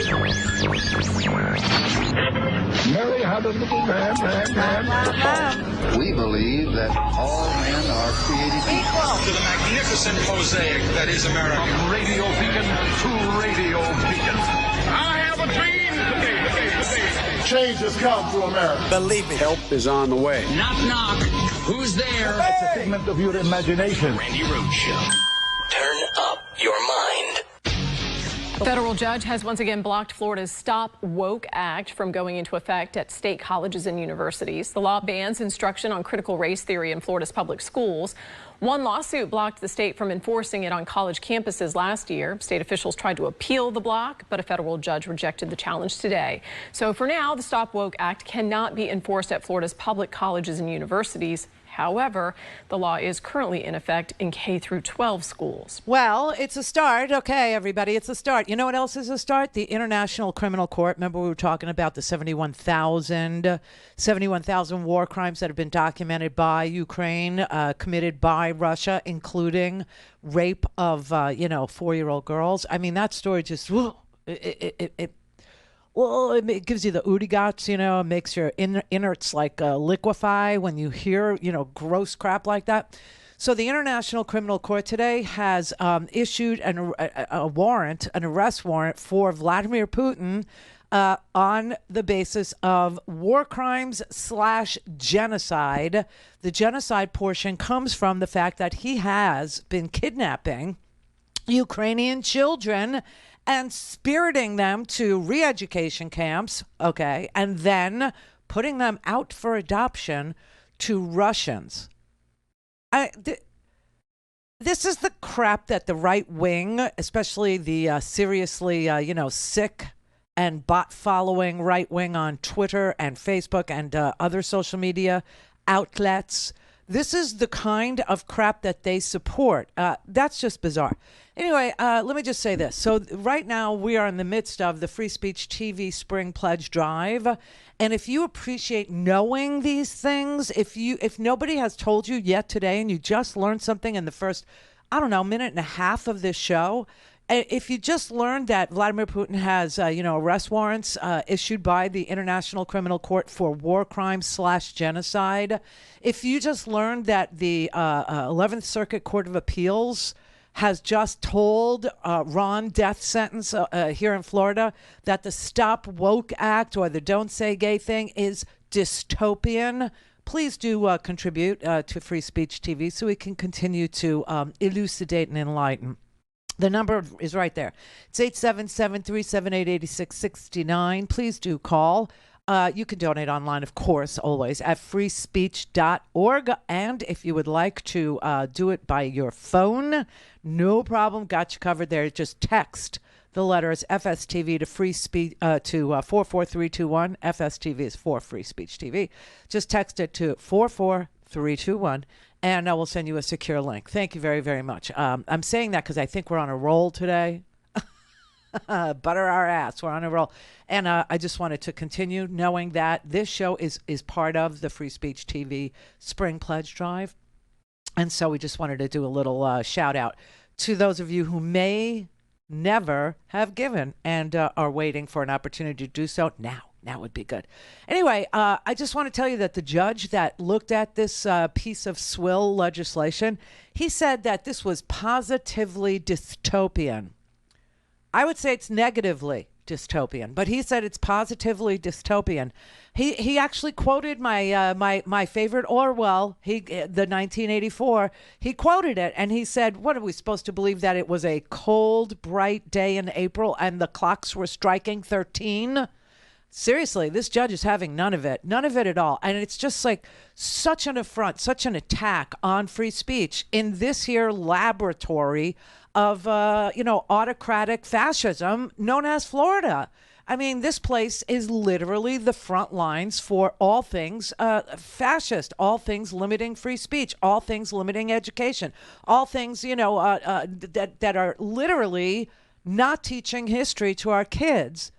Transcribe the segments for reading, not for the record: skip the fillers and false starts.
Mary had a little lamb. We believe that all men are created equal. To the magnificent mosaic that is America. From radio beacon to radio beacon. I have a dream today. Change has come to America. Believe me. Help is on the way. Knock, knock. Who's there? It's a figment of your imagination. Randi Rhodes Show. Turn up your mind. A federal judge has once again blocked Florida's Stop Woke Act from going into effect at state colleges and universities. The law bans instruction on critical race theory in Florida's public schools. One lawsuit blocked the state from enforcing it on college campuses last year. State officials tried to appeal the block, but a federal judge rejected the challenge today. So for now, the Stop Woke Act cannot be enforced at Florida's public colleges and universities. However, the law is currently in effect in K through 12 schools. Well, it's a start. Okay, everybody, it's a start. You know what else is a start? The International Criminal Court. Remember we were talking about the 71,000 war crimes that have been documented by Ukraine, committed by Russia, including rape of, 4-year-old girls. I mean, that story just, it gives you the ooty-gots, it makes your innards like liquefy when you hear, gross crap like that. So the International Criminal Court today has issued a warrant, an arrest warrant for Vladimir Putin on the basis of war crimes / genocide. The genocide portion comes from the fact that he has been kidnapping Ukrainian children and spiriting them to re-education camps, okay, and then putting them out for adoption to Russians. This is the crap that the right wing, especially the seriously, sick and bot-following right wing on Twitter and Facebook and other social media outlets, this is the kind of crap that they support. That's just bizarre. Anyway, let me just say this. So right now we are in the midst of the Free Speech TV Spring Pledge Drive. And if you appreciate knowing these things, if nobody has told you yet today and you just learned something in the first, minute and a half of this show, if you just learned that Vladimir Putin has, arrest warrants issued by the International Criminal Court for war crimes / genocide, if you just learned that the 11th Circuit Court of Appeals has just told Ron death sentence here in Florida that the Stop Woke Act or the Don't Say Gay thing is dystopian, please do contribute to Free Speech TV so we can continue to elucidate and enlighten. The number is right there. It's 877-378-8669. Please do call. You can donate online, of course, always at freespeech.org. And if you would like to do it by your phone, no problem. Got you covered there. Just text the letters FSTV to free speech to 44321. FSTV is for Free Speech TV. Just text it to 44321. And I will send you a secure link. Thank you very, very much. I'm saying that because I think we're on a roll today. Butter our ass. We're on a roll. And I just wanted to continue knowing that this show is part of the Free Speech TV Spring Pledge Drive. And so we just wanted to do a little shout out to those of you who may never have given and are waiting for an opportunity to do so now. Now would be good. Anyway, I just want to tell you that the judge that looked at this piece of swill legislation, he said that this was positively dystopian. I would say it's negatively dystopian, but he said it's positively dystopian. He actually quoted my favorite Orwell, the 1984. He quoted it and he said, "What are we supposed to believe, that it was a cold, bright day in April and the clocks were striking 13?" Seriously, this judge is having none of it at all. And it's just like such an affront, such an attack on free speech in this here laboratory of, autocratic fascism known as Florida. I mean, this place is literally the front lines for all things fascist, all things limiting free speech, all things limiting education, all things, that are literally not teaching history to our kids.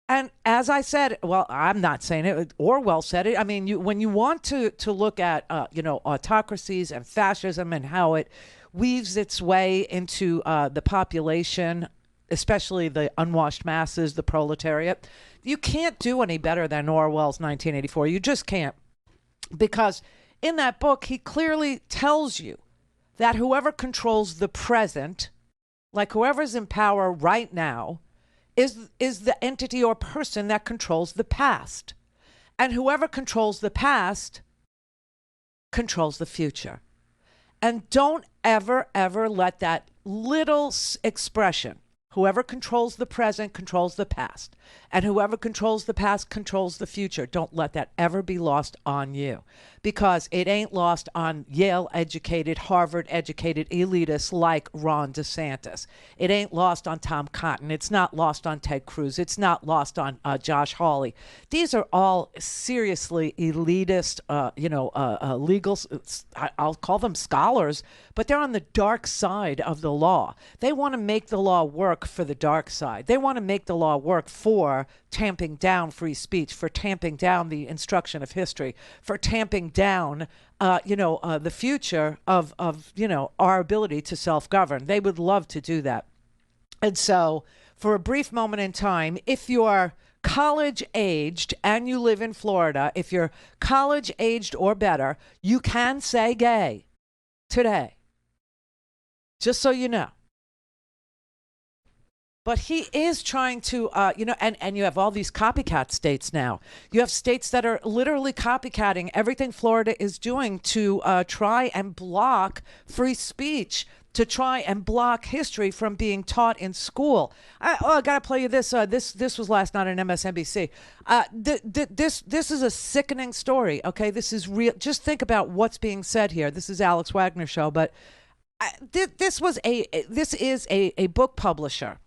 And as I said, well, I'm not saying it, Orwell said it. I mean, when you want to look at, autocracies and fascism and how it weaves its way into the population, especially the unwashed masses, the proletariat. You can't do any better than Orwell's 1984. You just can't. Because in that book, he clearly tells you that whoever controls the present, like whoever's in power right now, is the entity or person that controls the past. And whoever controls the past controls the future. And don't ever, ever let that little expression, whoever controls the present controls the past, and whoever controls the past controls the future. Don't let that ever be lost on you, because it ain't lost on Yale-educated, Harvard-educated elitists like Ron DeSantis. It ain't lost on Tom Cotton. It's not lost on Ted Cruz. It's not lost on Josh Hawley. These are all seriously elitist, legal, I'll call them scholars, but they're on the dark side of the law. They want to make the law work for the dark side. They want to make the law work for tamping down free speech, for tamping down the instruction of history, for tamping down, the future of our ability to self-govern. They would love to do that. And so for a brief moment in time, if you're college-aged and you live in Florida, if you're college-aged or better, you can say gay today. Just so you know. But he is trying to, and you have all these copycat states now. You have states that are literally copycatting everything Florida is doing to try and block free speech, to try and block history from being taught in school. I got to play you this. This was last night on MSNBC. This is a sickening story, okay? This is real. Just think about what's being said here. This is Alex Wagner's show, but this is a book publisher.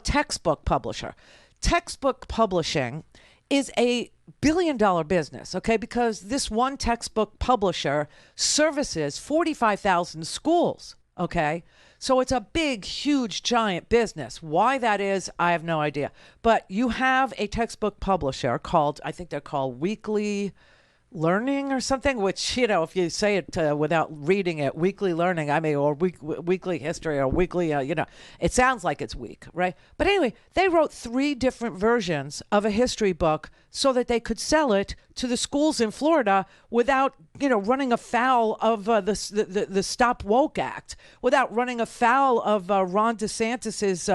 Textbook publisher. Textbook publishing is a billion-dollar business, okay? Because this one textbook publisher services 45,000 schools, okay? So it's a big, huge, giant business. Why that is, I have no idea. But you have a textbook publisher called, I think they're called Weekly Learning or something, which, if you say it without reading it, Weekly Learning, or Weekly History, or Weekly, it sounds like it's weak, right? But anyway, they wrote 3 different versions of a history book so that they could sell it to the schools in Florida without, running afoul of the Stop Woke Act, without running afoul of Ron DeSantis's,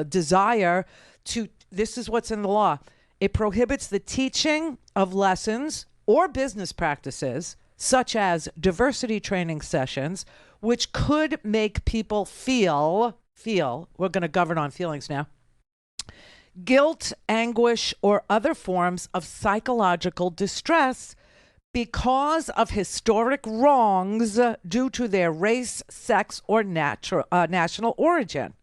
desire to, this is what's in the law. It prohibits the teaching of lessons or business practices, such as diversity training sessions, which could make people feel, we're going to govern on feelings now, guilt, anguish, or other forms of psychological distress because of historic wrongs due to their race, sex, or national origin.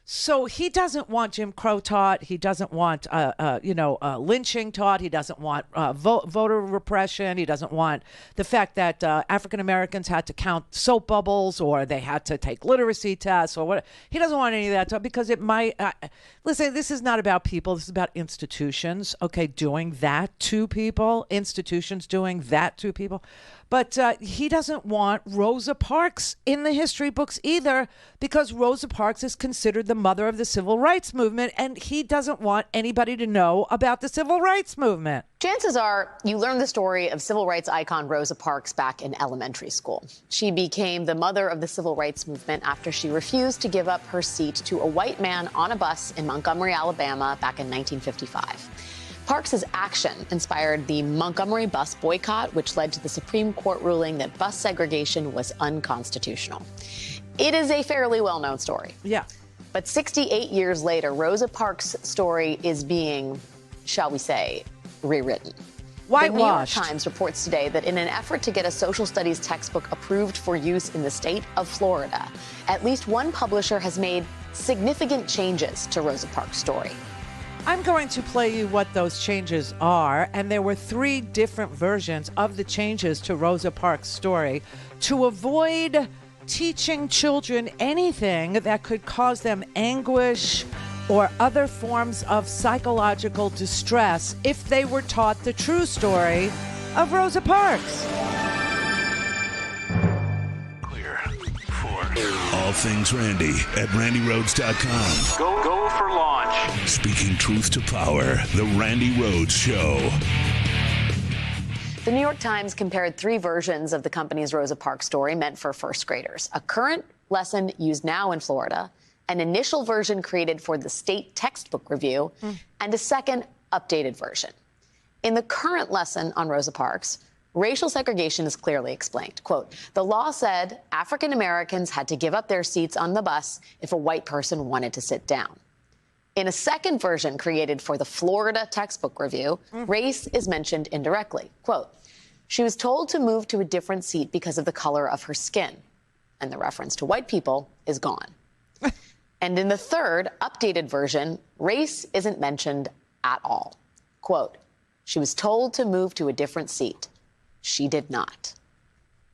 So he doesn't want Jim Crow taught. He doesn't want, lynching taught. He doesn't want voter repression. He doesn't want the fact that African Americans had to count soap bubbles or they had to take literacy tests or what. He doesn't want any of that taught because it might. Listen, this is not about people. This is about institutions. Okay, doing that to people. Institutions doing that to people. But he doesn't want Rosa Parks in the history books either, because Rosa Parks is considered the mother of the civil rights movement, and he doesn't want anybody to know about the civil rights movement. Chances are you learned the story of civil rights icon Rosa Parks back in elementary school. She became the mother of the civil rights movement after she refused to give up her seat to a white man on a bus in Montgomery, Alabama back in 1955. Parks' action inspired the Montgomery bus boycott, which led to the Supreme Court ruling that bus segregation was unconstitutional. It is a fairly well-known story. Yeah. But 68 years later, Rosa Parks' story is being, shall we say, rewritten. Whitewashed. The New York Times reports today that in an effort to get a social studies textbook approved for use in the state of Florida, at least one publisher has made significant changes to Rosa Parks' story. I'm going to play you what those changes are, and there were 3 different versions of the changes to Rosa Parks' story to avoid teaching children anything that could cause them anguish or other forms of psychological distress if they were taught the true story of Rosa Parks. Clear for all things Randi at RandiRhodes.com. Go for launch. Speaking truth to power, The Randi Rhodes Show. The New York Times compared 3 versions of the company's Rosa Parks story meant for first graders. A current lesson used now in Florida, an initial version created for the state textbook review, and a second updated version. In the current lesson on Rosa Parks, racial segregation is clearly explained. Quote, the law said African Americans had to give up their seats on the bus if a white person wanted to sit down. In a second version created for the Florida textbook review, race is mentioned indirectly. Quote, she was told to move to a different seat because of the color of her skin. And the reference to white people is gone. And in the third, updated version, race isn't mentioned at all. Quote, she was told to move to a different seat. She did not.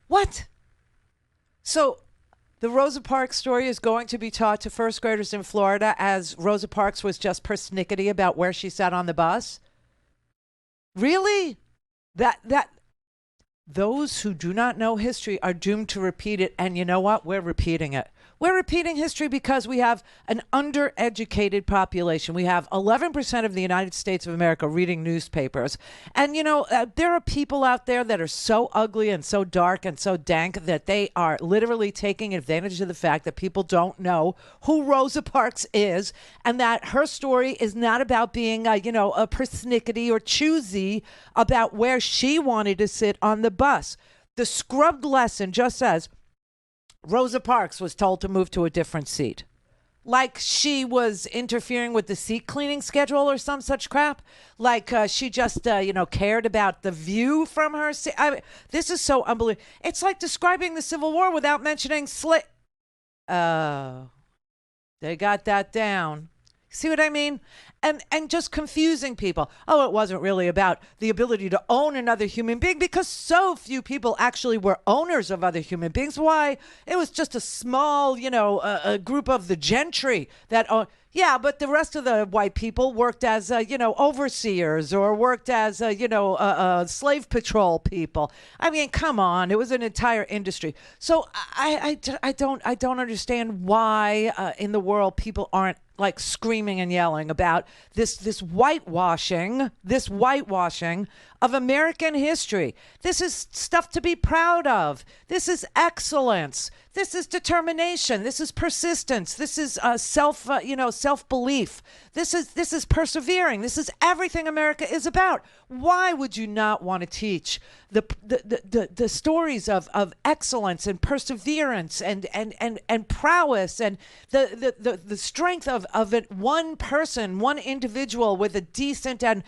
What? So the Rosa Parks story is going to be taught to first graders in Florida as Rosa Parks was just persnickety about where she sat on the bus? Really? Those who do not know history are doomed to repeat it. And you know what? We're repeating it. We're repeating history because we have an undereducated population. We have 11% of the United States of America reading newspapers. And, you know, there are people out there that are so ugly and so dark and so dank that they are literally taking advantage of the fact that people don't know who Rosa Parks is and that her story is not about being, a persnickety or choosy about where she wanted to sit on the bus. The scrubbed lesson just says, Rosa Parks was told to move to a different seat. Like she was interfering with the seat cleaning schedule or some such crap. Like she just, cared about the view from her seat. This is so unbelievable. It's like describing the Civil War without mentioning Oh, they got that down. See what I mean? And just confusing people. Oh, it wasn't really about the ability to own another human being because so few people actually were owners of other human beings. Why? It was just a small, a group of the gentry that owned. Yeah, but the rest of the white people worked as, overseers or worked as, slave patrol people. I mean, come on. It was an entire industry. So I don't understand why in the world people aren't like screaming and yelling about this whitewashing of American history. This is stuff to be proud of. This is excellence. This is determination. This is persistence. This is self-belief. This is persevering. This is everything America is about. Why would you not want to teach the stories of excellence and perseverance and prowess and the strength of one person, one individual with a decent and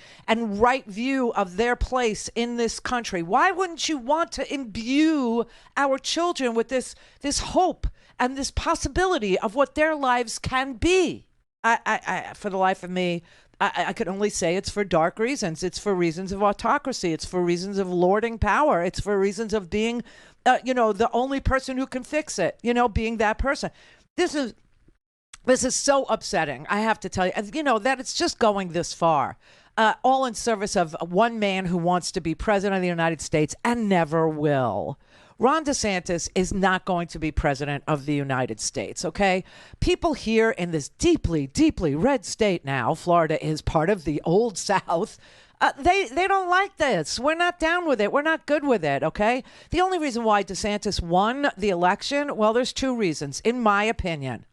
right view of their place in this country? Why wouldn't you want to imbue our children with this hope and this possibility of what their lives can be? I for the life of me, I could only say it's for dark reasons. It's for reasons of autocracy. It's for reasons of lording power. It's for reasons of being, the only person who can fix it, being that person. This is so upsetting, I have to tell you, that it's just going this far, all in service of one man who wants to be president of the United States and never will. Ron DeSantis is not going to be president of the United States, okay? People here in this deeply, deeply red state now, Florida is part of the old South, they don't like this. We're not down with it. We're not good with it, okay? The only reason why DeSantis won the election, well, there's 2 reasons, in my opinion.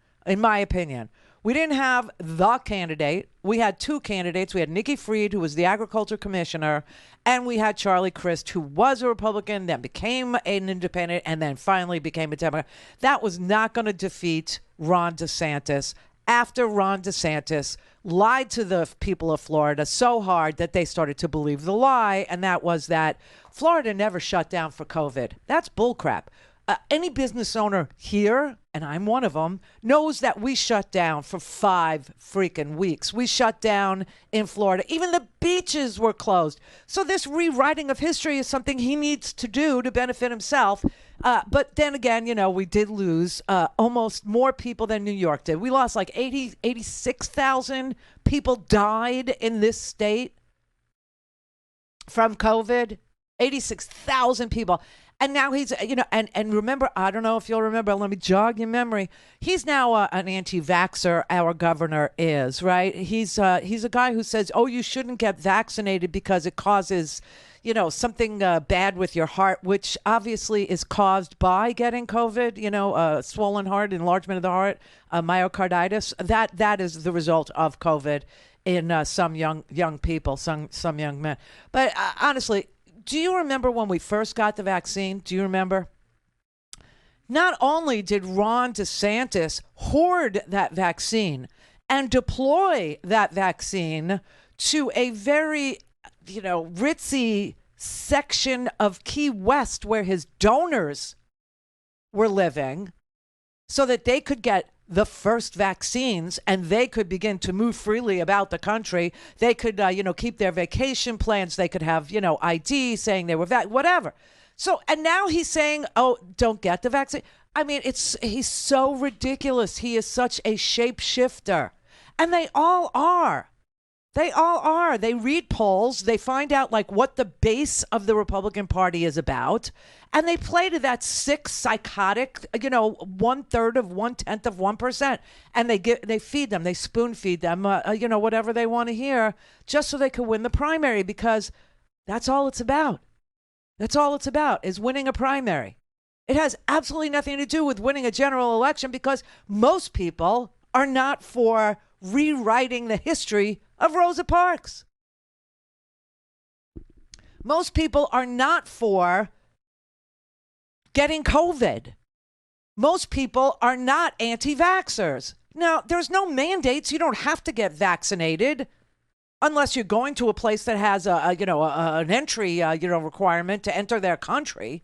We didn't have the candidate. We had 2 candidates. We had Nikki Fried, who was the agriculture commissioner, and we had Charlie Crist, who was a Republican, then became an independent, and then finally became a Democrat. That was not going to defeat Ron DeSantis after Ron DeSantis lied to the people of Florida so hard that they started to believe the lie, and that was that Florida never shut down for COVID. That's bullcrap. Any business owner here, and I'm one of them, knows that we shut down for 5 freaking weeks. We shut down in Florida. Even the beaches were closed. So this rewriting of history is something he needs to do to benefit himself. But then again, we did lose almost more people than New York did. We lost like 86,000 people died in this state from COVID. 86,000 people. And now he's, and remember, I don't know if you'll remember, let me jog your memory. He's now an anti-vaxxer, our governor is, right? He's a guy who says, oh, you shouldn't get vaccinated because it causes, something bad with your heart, which obviously is caused by getting COVID, swollen heart, enlargement of the heart, myocarditis. That is the result of COVID in some young people, some young men. But honestly, do you remember when we first got the vaccine? Do you remember? Not only did Ron DeSantis hoard that vaccine and deploy that vaccine to a very, ritzy section of Key West where his donors were living so that they could get the first vaccines and they could begin to move freely about the country. They could, keep their vacation plans. They could have, ID saying they were whatever. So, and now he's saying, oh, don't get the vaccine. I mean, he's so ridiculous. He is such a shapeshifter. And they all are. They all are. They read polls. They find out what the base of the Republican Party is about. And they play to that sick, psychotic, 1/3 of 1/10 of 1%. And they feed them. They spoon feed them, whatever they want to hear just so they can win the primary, because that's all it's about. That's all it's about, is winning a primary. It has absolutely nothing to do with winning a general election, because most people are not for rewriting the history of Rosa Parks. Most people are not for getting COVID. Most people are not anti-vaxxers. Now, there's no mandates. You don't have to get vaccinated unless you're going to a place that has an entry requirement to enter their country.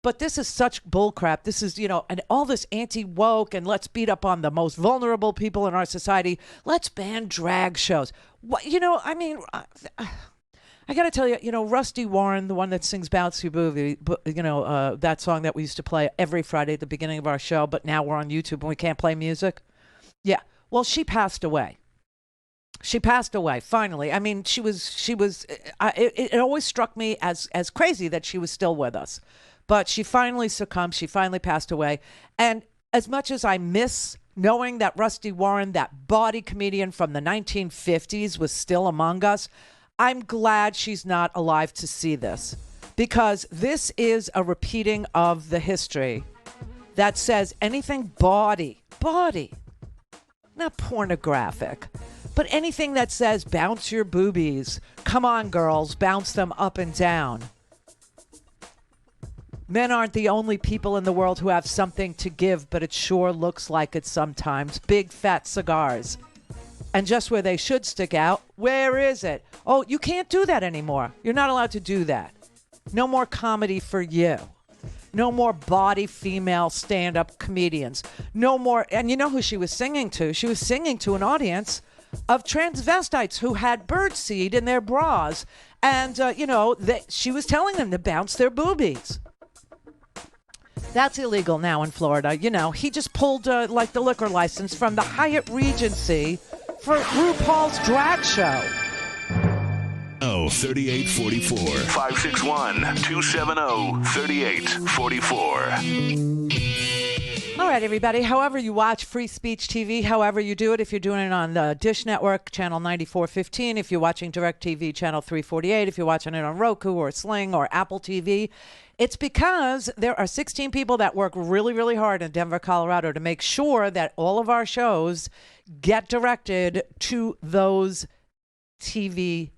But this is such bullcrap. This is, and all this anti-woke, and let's beat up on the most vulnerable people in our society. Let's ban drag shows. What, I got to tell you, Rusty Warren, the one that sings Bouncy Boogie, that song that we used to play every Friday at the beginning of our show, but now we're on YouTube and we can't play music. Yeah. Well, she passed away. She passed away, finally. I mean, it always struck me as crazy that she was still with us. But she finally succumbed. She finally passed away. And as much as I miss knowing that Rusty Warren, that bawdy comedian from the 1950s, was still among us, I'm glad she's not alive to see this, because this is a repeating of the history that says anything bawdy, not pornographic, but anything that says bounce your boobies, come on girls, bounce them up and down. Men aren't the only people in the world who have something to give, but it sure looks like it sometimes. Big fat cigars. And just where they should stick out, where is it? Oh, you can't do that anymore. You're not allowed to do that. No more comedy for you. No more bawdy female stand-up comedians. No more. And you know who she was singing to? She was singing to an audience of transvestites who had birdseed in their bras. And, she was telling them to bounce their boobies. That's illegal now in Florida. He just pulled the liquor license from the Hyatt Regency for RuPaul's drag show. 3844 561-270-3844. All right, everybody. However you watch Free Speech TV, however you do it, if you're doing it on the Dish Network, channel 9415, if you're watching DirecTV, channel 348, if you're watching it on Roku or Sling or Apple TV, it's because there are 16 people that work really, really hard in Denver, Colorado to make sure that all of our shows get directed to those TV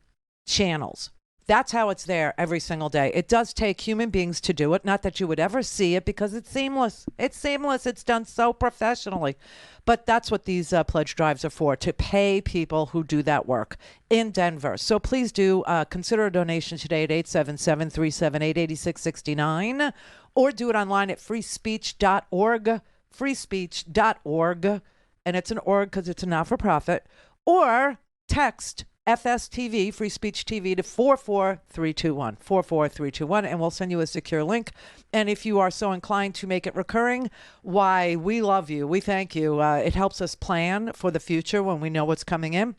channels. That's how it's there every single day. It does take human beings to do it. Not that you would ever see it, because it's seamless. It's seamless. It's done so professionally. But that's what these pledge drives are for, to pay people who do that work in Denver. So please do consider a donation today at 877-378-8669, or do it online at freespeech.org, freespeech.org. And it's an org because it's a not-for-profit. Or text FSTV, Free Speech TV, to 44321, 44321, and we'll send you a secure link. And if you are so inclined to make it recurring, why, we love you. We thank you. It helps us plan for the future when we know what's coming in.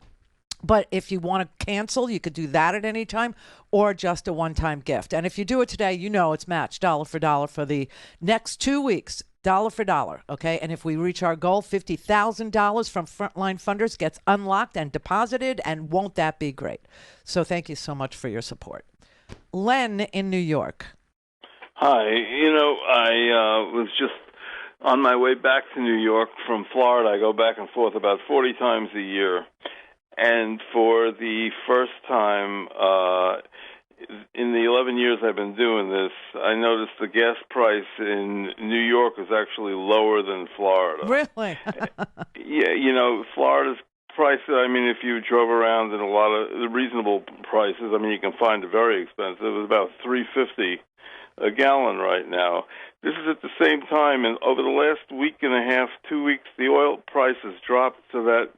But if you want to cancel, you could do that at any time or just a one-time gift. And if you do it today, you know it's matched dollar for dollar for the next 2 weeks, dollar for dollar, okay? And if we reach our goal, $50,000 from Frontline Funders gets unlocked and deposited, and won't that be great? So thank you so much for your support. Len in New York. Hi. I was just on my way back to New York from Florida. I go back and forth about 40 times a year. And for the first time in the 11 years I've been doing this, I noticed the gas price in New York is actually lower than Florida. Really? Yeah, Florida's price, if you drove around in a lot of the reasonable prices, you can find it very expensive. It's about $3.50 a gallon right now. This is at the same time, and over the last week and a half, 2 weeks, the oil price has dropped so that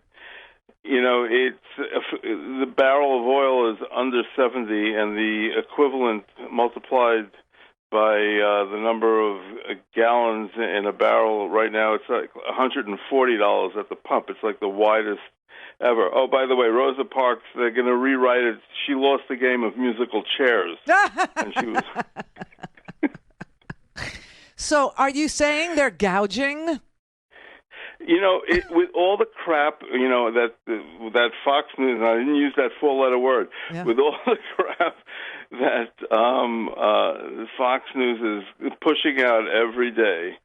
the barrel of oil is under 70, and the equivalent multiplied by the number of gallons in a barrel right now, it's like $140 at the pump. It's like the widest ever. Oh, by the way, Rosa Parks, they're going to rewrite it. She lost the game of musical chairs. And she was. So are you saying they're gouging? With all the crap, that Fox News, and I didn't use that four-letter word, with all the crap that Fox News is pushing out every day,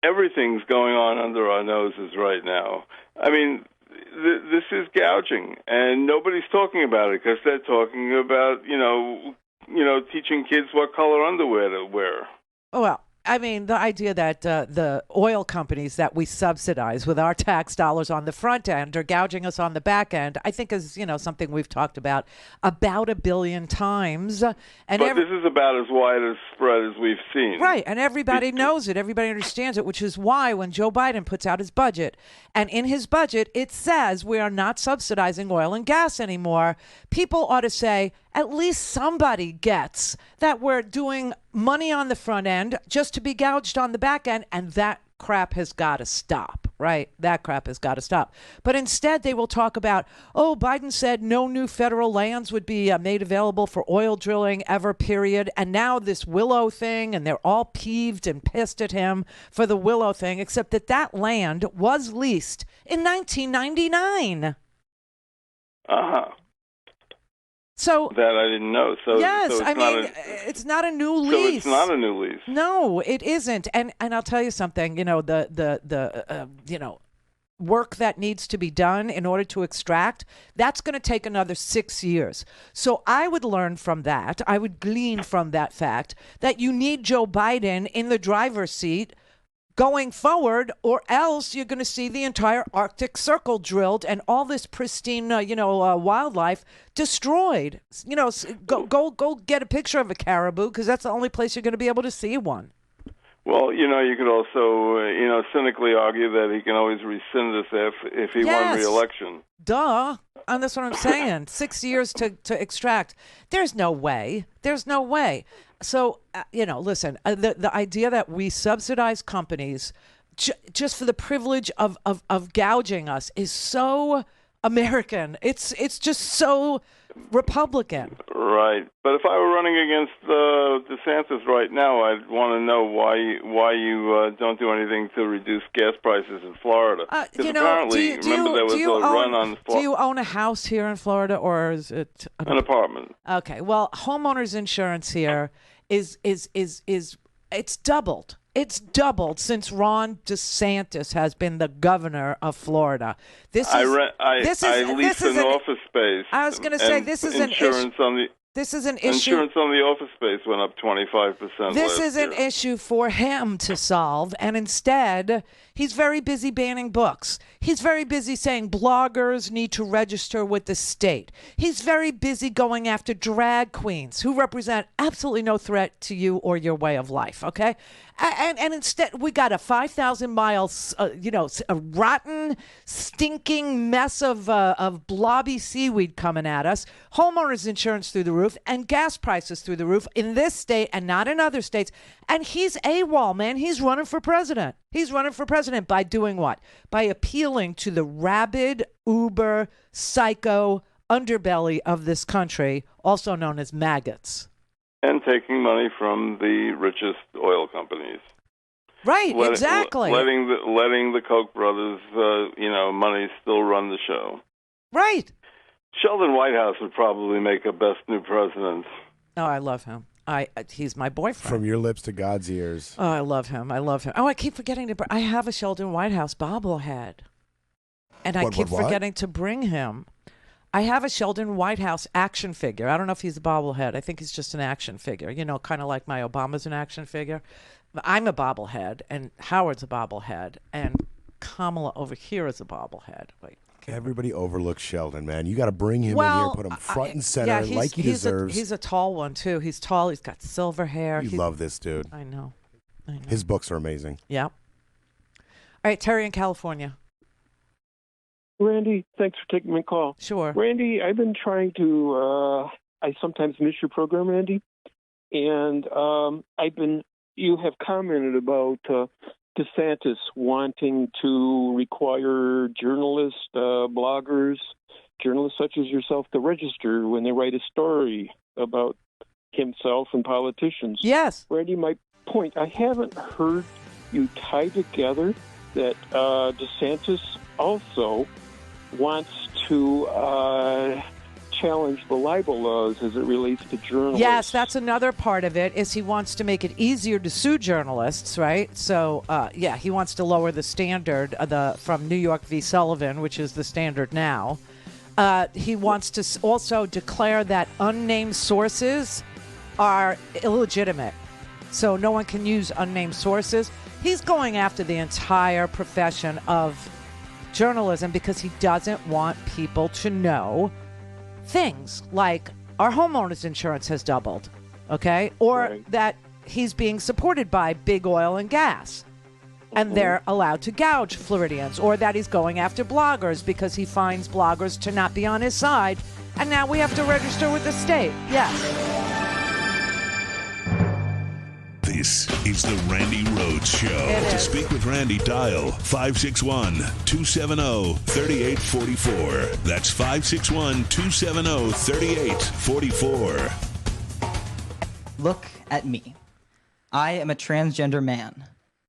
everything's going on under our noses right now. This is gouging, and nobody's talking about it because they're talking about, teaching kids what color underwear to wear. Well, the idea that the oil companies that we subsidize with our tax dollars on the front end are gouging us on the back end, I think is, something we've talked about a billion times. And but this is about as wide a spread as we've seen. Right, and everybody knows it. Everybody understands it, which is why when Joe Biden puts out his budget, and in his budget it says we are not subsidizing oil and gas anymore, people ought to say, at least somebody gets that we're doing money on the front end just to be gouged on the back end, and that crap has got to stop, right? That crap has got to stop. But instead, they will talk about, Biden said no new federal lands would be made available for oil drilling ever, period. And now this Willow thing, and they're all peeved and pissed at him for the Willow thing, except that land was leased in 1999. Uh-huh. So that I didn't know. So yes, so it's not a new lease. So it's not a new lease. No, it isn't. And I'll tell you something. The work that needs to be done in order to extract, that's going to take another 6 years. So I would learn from that. I would glean from that fact that you need Joe Biden in the driver's seat going forward, or else you're going to see the entire Arctic Circle drilled and all this pristine, wildlife destroyed. Go get a picture of a caribou, because that's the only place you're going to be able to see one. Well, you could also, cynically argue that he can always rescind this if he won re-election. Duh. And that's what I'm saying. 6 years to extract. There's no way. So, listen, the idea that we subsidize companies just for the privilege of gouging us is so American. It's just so Republican. Right. But if I were running against DeSantis right now, I'd want to know why you don't do anything to reduce gas prices in Florida. Apparently, there was a run on Florida. Do you own a house here in Florida, or is it an apartment? Okay. Well, homeowners insurance here is it's doubled. It's doubled since Ron DeSantis has been the governor of Florida. I lease an office space. I was going to say this is insurance on the. This is an issue. Insurance on the office space went up 25%. This is an issue for him to solve, and instead, he's very busy banning books. He's very busy saying bloggers need to register with the state. He's very busy going after drag queens who represent absolutely no threat to you or your way of life, okay? And instead, we got a 5,000 miles, a rotten, stinking mess of blobby seaweed coming at us, homeowners insurance through the roof, and gas prices through the roof in this state and not in other states. And he's AWOL, man. He's running for president. president by doing what? By appealing to the rabid, uber, psycho underbelly of this country, also known as maggots. And taking money from the richest oil companies. Right, exactly. Letting the Koch brothers, money still run the show. Right. Sheldon Whitehouse would probably make a best new president. Oh, I love him. He's my boyfriend. From your lips to God's ears. Oh, I love him. Oh, I keep forgetting I have a Sheldon Whitehouse bobblehead. And I keep forgetting to bring him. I have a Sheldon Whitehouse action figure. I don't know if he's a bobblehead. I think he's just an action figure. Kind of like my Obama's an action figure. I'm a bobblehead, and Howard's a bobblehead, and Kamala over here is a bobblehead. Wait. Everybody overlooks Sheldon, man. You got to bring him in here, put him front and center like he deserves. He's a tall one, too. He's tall. He's got silver hair. You love this dude. I know. His books are amazing. Yeah. All right, Terry in California. Randy, thanks for taking my call. Sure. Randy, I've been trying to, I sometimes miss your program, Randy. And you have commented about DeSantis wanting to require journalists, bloggers, journalists such as yourself to register when they write a story about himself and politicians. Yes. Randy, my point, I haven't heard you tie together that DeSantis also wants to challenge the libel laws as it relates to journalists. Yes, that's another part of it, is he wants to make it easier to sue journalists, right? So, he wants to lower the standard from New York v. Sullivan, which is the standard now. He wants to also declare that unnamed sources are illegitimate. So no one can use unnamed sources. He's going after the entire profession of journalism because he doesn't want people to know things like our homeowners insurance has doubled, okay? Or that he's being supported by big oil and gas and they're allowed to gouge Floridians, or that he's going after bloggers because he finds bloggers to not be on his side and now we have to register with the state. Yes. This is the Randi Rhodes Show. To speak with Randi, dial 561-270-3844. That's 561-270-3844. Look at me. I am a transgender man.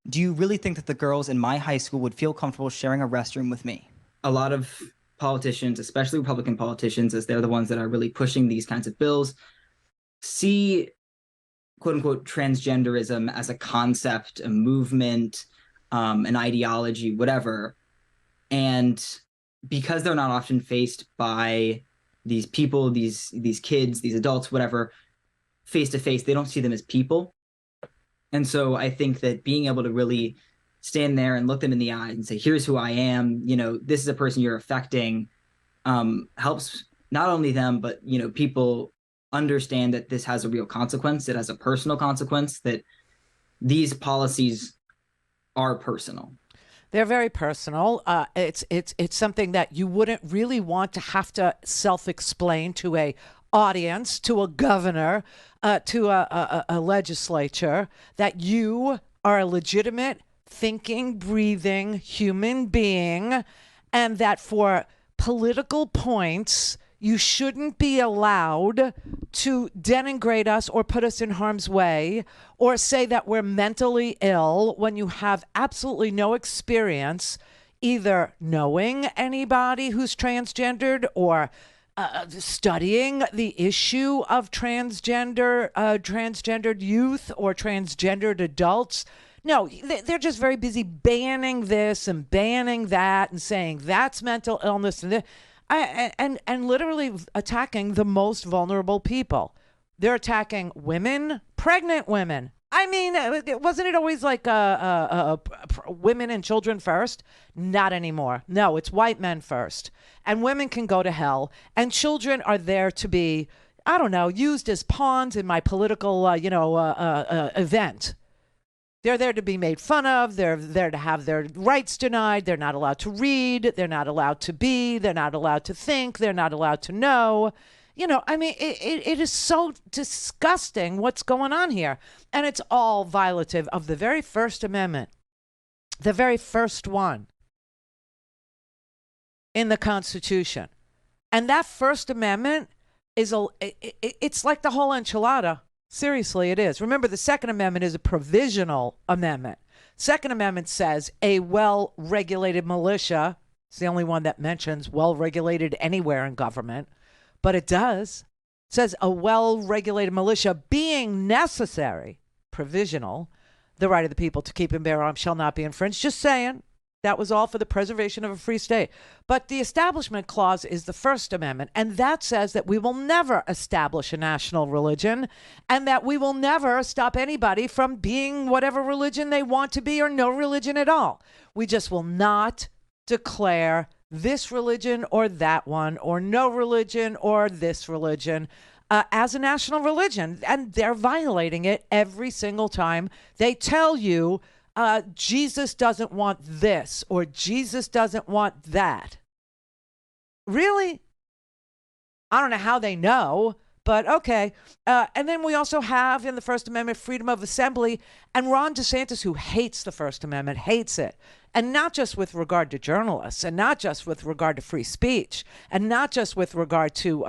Do you really think that the girls in my high school would feel comfortable sharing a restroom with me? A lot of politicians, especially Republican politicians, as they're the ones that are really pushing these kinds of bills, see quote-unquote transgenderism as a concept, a movement, an ideology, whatever. And because they're not often faced by these people, these kids, these adults, whatever, face-to-face, they don't see them as people. And so I think that being able to really stand there and look them in the eye and say, here's who I am, this is a person you're affecting, helps not only them, but, people understand that this has a real consequence. It has a personal consequence, that these policies are personal. They're very personal. It's something that you wouldn't really want to have to self-explain to a audience, to a governor, to a legislature, that you are a legitimate, thinking, breathing human being, and that for political points, you shouldn't be allowed to denigrate us or put us in harm's way or say that we're mentally ill when you have absolutely no experience either knowing anybody who's transgendered or studying the issue of transgendered youth or transgendered adults. No, they're just very busy banning this and banning that and saying that's mental illness and literally attacking the most vulnerable people. They're attacking women, pregnant women. I mean, wasn't it always like women and children first? Not anymore. No, it's white men first. And women can go to hell. And children are there to be, I don't know, used as pawns in my political, event. They're there to be made fun of. They're there to have their rights denied. They're not allowed to read. They're not allowed to be. They're not allowed to think. They're not allowed to know. It is so disgusting what's going on here. And it's all violative of the very First Amendment. The very first one in the Constitution. And that First Amendment it's like the whole enchilada. Seriously, it is. Remember, the Second Amendment is a provisional amendment. Second Amendment says a well-regulated militia. It's the only one that mentions well-regulated anywhere in government, but it does. It says a well-regulated militia being necessary, provisional, the right of the people to keep and bear arms shall not be infringed. Just saying. That was all for the preservation of a free state. But the Establishment Clause is the First Amendment, and that says that we will never establish a national religion and that we will never stop anybody from being whatever religion they want to be or no religion at all. We just will not declare this religion or that one or no religion or this religion as a national religion. And they're violating it every single time they tell you Jesus doesn't want this or Jesus doesn't want that. Really? I don't know how they know, but okay. And then we also have in the First Amendment freedom of assembly. And Ron DeSantis, who hates the First Amendment, hates it. And not just with regard to journalists, and not just with regard to free speech, and not just with regard to,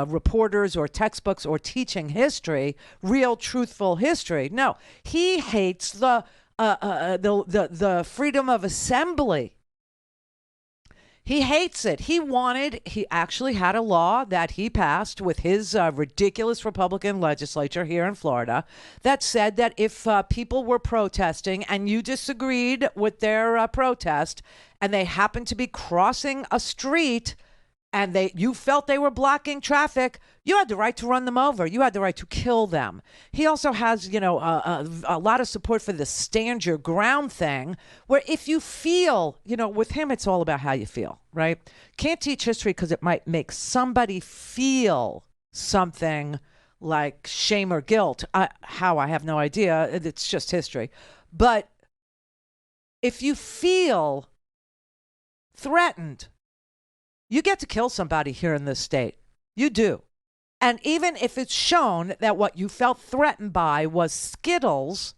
reporters or textbooks or teaching history, real truthful history. No, he hates the freedom of assembly. He hates it. He actually had a law that he passed with his ridiculous Republican legislature here in Florida that said that if people were protesting and you disagreed with their protest and they happened to be crossing a street and you felt they were blocking traffic, you had the right to run them over. You had the right to kill them. He also has, a lot of support for the stand your ground thing, where if you feel, with him, it's all about how you feel, right? Can't teach history because it might make somebody feel something like shame or guilt. How, I have no idea. It's just history. But if you feel threatened, you get to kill somebody here in this state. You do. And even if it's shown that what you felt threatened by was Skittles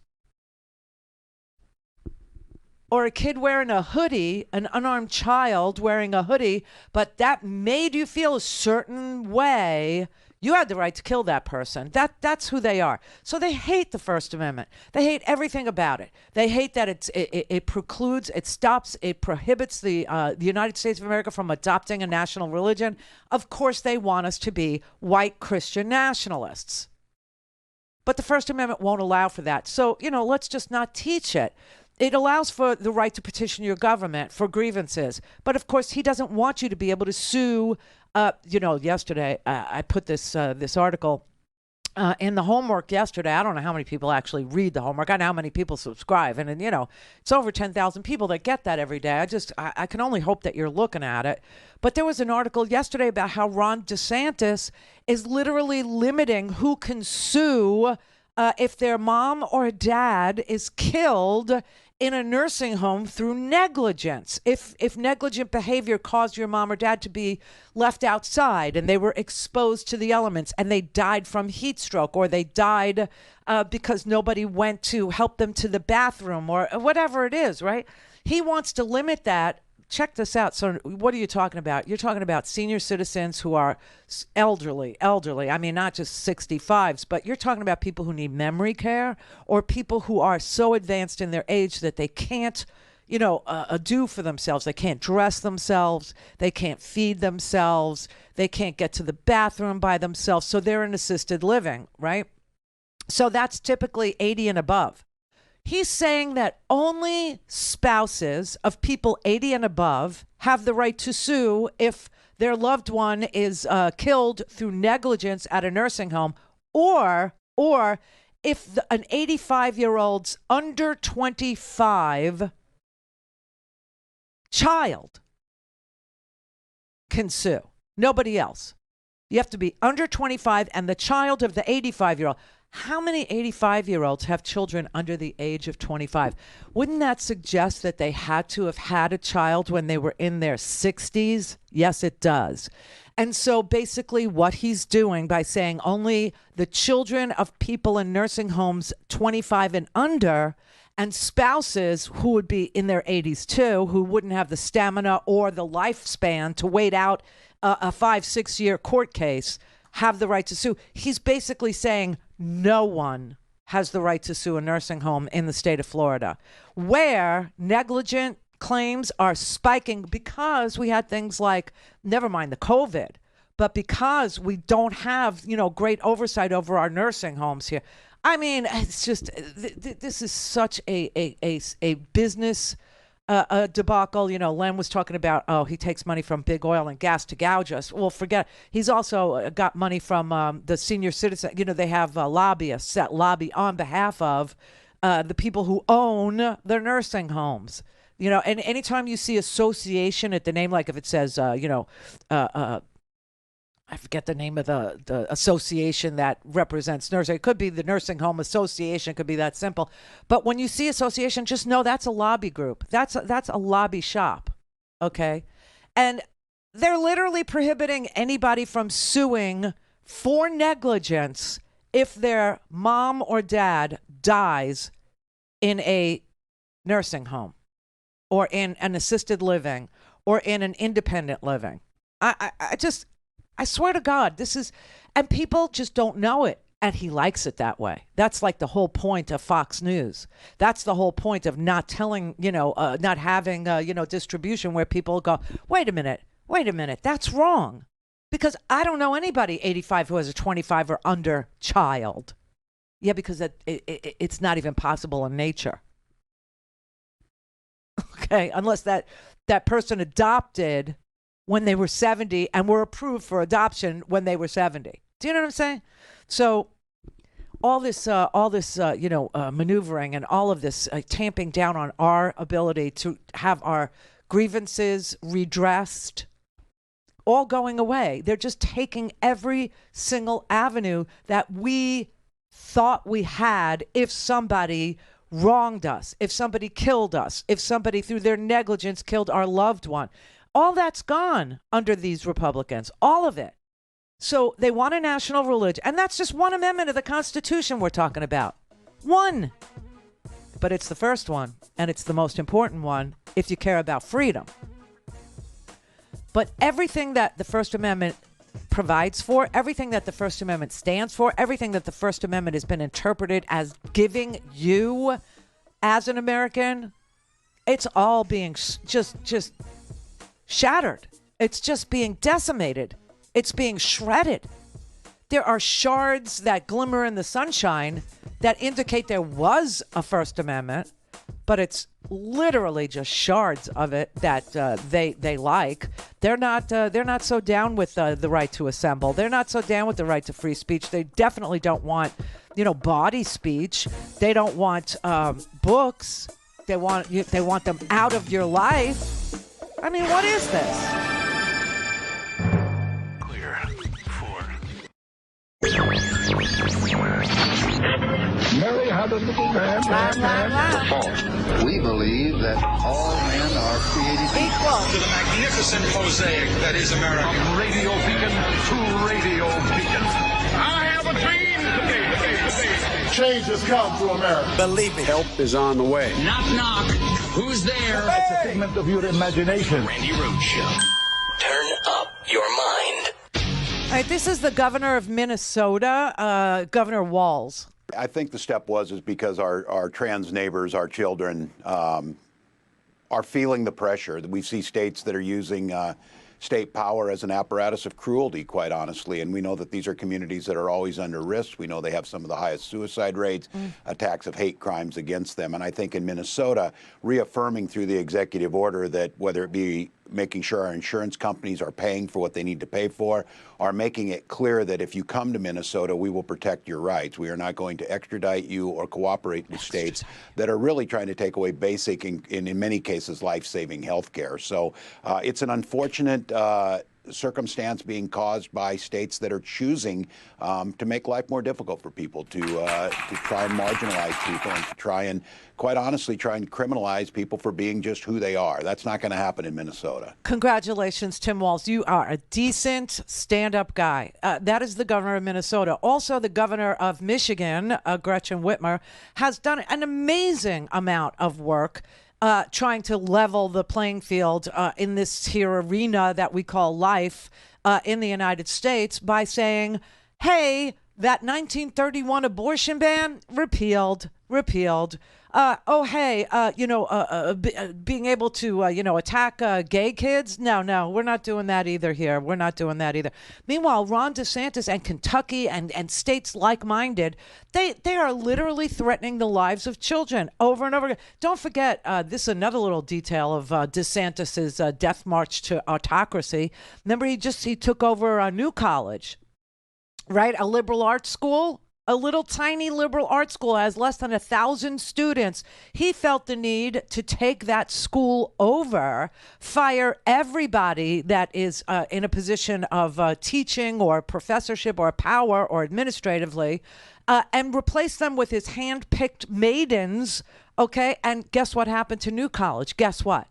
or a kid wearing a hoodie, an unarmed child wearing a hoodie, but that made you feel a certain way, you had the right to kill that person. That's who they are. So they hate the First Amendment. They hate everything about it. They hate that it precludes, it stops, it prohibits the United States of America from adopting a national religion. Of course, they want us to be white Christian nationalists. But the First Amendment won't allow for that. So, let's just not teach it. It allows for the right to petition your government for grievances. But of course, he doesn't want you to be able to sue. Yesterday I put this article in the homework yesterday. I don't know how many people actually read the homework. I know how many people subscribe. And it's over 10,000 people that get that every day. I can only hope that you're looking at it. But there was an article yesterday about how Ron DeSantis is literally limiting who can sue if their mom or dad is killed in a nursing home through negligence. If negligent behavior caused your mom or dad to be left outside and they were exposed to the elements and they died from heat stroke, or they died because nobody went to help them to the bathroom, or whatever it is, right? He wants to limit that. Check this out. So what are you talking about? You're talking about senior citizens who are elderly. I mean, not just 65s, but you're talking about people who need memory care, or people who are so advanced in their age that they can't, do for themselves. They can't dress themselves. They can't feed themselves. They can't get to the bathroom by themselves. So they're in assisted living, right? So that's typically 80 and above. He's saying that only spouses of people 80 and above have the right to sue if their loved one is killed through negligence at a nursing home, or if an 85-year-old's under 25 child can sue. Nobody else. You have to be under 25 and the child of the 85-year-old. How many 85-year-olds have children under the age of 25? Wouldn't that suggest that they had to have had a child when they were in their 60s? Yes, it does. And so basically what he's doing by saying only the children of people in nursing homes 25 and under, and spouses who would be in their 80s too, who wouldn't have the stamina or the lifespan to wait out a 5-6 year court case, have the right to sue. He's basically saying no one has the right to sue a nursing home in the state of Florida, where negligent claims are spiking because we had things like, never mind the COVID, but because we don't have, great oversight over our nursing homes here. I mean, it's just, this is such a business debacle. Len was talking about, he takes money from big oil and gas to gouge us. Well, forget. He's also got money from the senior citizen. They have lobbyists that lobby on behalf of the people who own their nursing homes. And anytime you see association at the name, like if it says, I forget the name of the association that represents nursing. It could be the Nursing Home Association. It could be that simple. But when you see association, just know that's a lobby group. That's a lobby shop, okay? And they're literally prohibiting anybody from suing for negligence if their mom or dad dies in a nursing home or in an assisted living or in an independent living. I swear to God, and people just don't know it. And he likes it that way. That's like the whole point of Fox News. That's the whole point of not telling, not having, distribution where people go, wait a minute, that's wrong. Because I don't know anybody 85 who has a 25 or under child. Yeah, because it's not even possible in nature. Okay, unless that person adopted when they were 70 and were approved for adoption when they were 70. Do you know what I'm saying? So all this maneuvering and all of this tamping down on our ability to have our grievances redressed, all going away. They're just taking every single avenue that we thought we had if somebody wronged us, if somebody killed us, if somebody through their negligence killed our loved one. All that's gone under these Republicans, all of it. So they want a national religion. And that's just one amendment of the Constitution we're talking about. One. But it's the first one, and it's the most important one if you care about freedom. But everything that the First Amendment provides for, everything that the First Amendment stands for, everything that the First Amendment has been interpreted as giving you as an American, it's all being just shattered. It's just being decimated. It's being shredded. There are shards that glimmer in the sunshine that indicate there was a First Amendment, but it's literally just shards of it that they like. They're not so down with the right to assemble. They're not so down with the right to free speech. They definitely don't want body speech. They don't want books. They want them out of your life. I mean, what is this? Clear. 4. Mary had a little man. We believe that all men are created equal. To the magnificent mosaic that is America. From radio beacon to radio beacon. I have a dream today. Change has come to America. Believe me. Help is on the way. Knock, knock. Who's there? It's a figment of your imagination. Randi Rhodes Show. Turn up your mind. All right, this is the governor of Minnesota, Governor Walz. I think the step was because our trans neighbors, our children, are feeling the pressure. We see states that are using state power as an apparatus of cruelty, quite honestly. And we know that these are communities that are always under risk. We know they have some of the highest suicide rates, attacks of hate crimes against them. And I think in Minnesota, reaffirming through the executive order that whether it be making sure our insurance companies are paying for what they need to pay for, are making it clear that if you come to Minnesota, we will protect your rights. We are not going to extradite you or cooperate with states that are really trying to take away basic, in many cases, life-saving health care. So it's an unfortunate circumstance being caused by states that are choosing to make life more difficult for people, to try and marginalize people, and to try and, quite honestly, try and criminalize people for being just who they are. That's not going to happen in Minnesota. Congratulations, Tim Walz. You are a decent stand-up guy. That is the governor of Minnesota. Also, the governor of Michigan, Gretchen Whitmer, has done an amazing amount of work trying to level the playing field in this here arena that we call life in the United States by saying, hey, that 1931 abortion ban, repealed. Being able to, attack gay kids. No, we're not doing that either here. We're not doing that either. Meanwhile, Ron DeSantis and Kentucky and states like-minded, they are literally threatening the lives of children over and over again. Don't forget, this is another little detail of DeSantis's death march to autocracy. Remember, he took over a New College, right? A liberal arts school. A little tiny liberal arts school has less than 1,000 students. He felt the need to take that school over, fire everybody that is in a position of teaching or professorship or power or administratively, and replace them with his hand-picked maidens, okay? And guess what happened to New College? Guess what?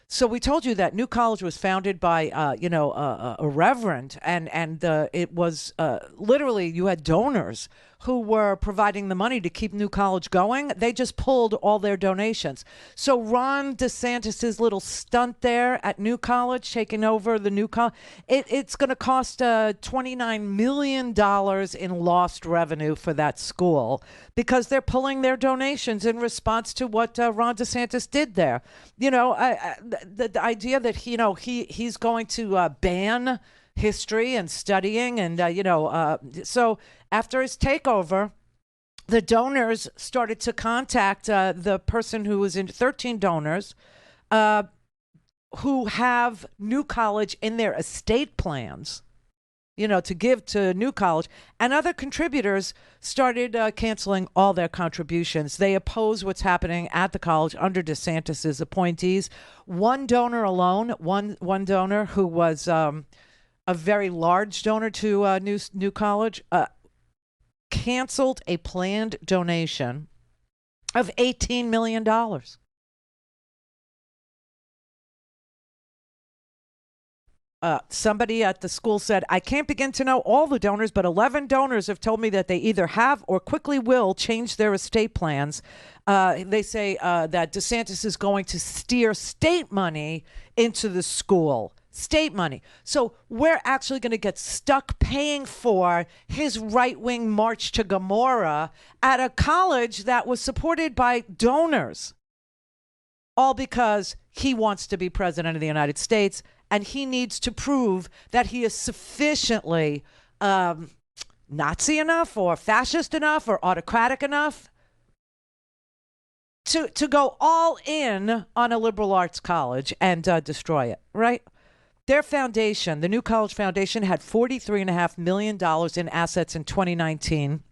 So we told you that New College was founded by, a reverend, and it was literally you had donors who were providing the money to keep New College going. They just pulled all their donations. So Ron DeSantis's little stunt there at New College, taking over the New College, it's going to cost $29 million in lost revenue for that school because they're pulling their donations in response to what Ron DeSantis did there. The idea that he's going to ban history and studying, and so after his takeover, the donors started to contact the person who was in 13 donors who have New College in their estate plans, to give to New College, and other contributors started canceling all their contributions. They oppose what's happening at the college under DeSantis's appointees. One donor alone, one donor who was a very large donor to New College, canceled a planned donation of $18 million. Somebody at the school said, I can't begin to know all the donors, but 11 donors have told me that they either have or quickly will change their estate plans. They say that DeSantis is going to steer state money into the school. State money. So we're actually going to get stuck paying for his right-wing march to Gomorrah at a college that was supported by donors. All because he wants to be president of the United States, and he needs to prove that he is sufficiently Nazi enough or fascist enough or autocratic enough to go all in on a liberal arts college and destroy it, right? Their foundation, the New College Foundation, had $43.5 million in assets in 2019.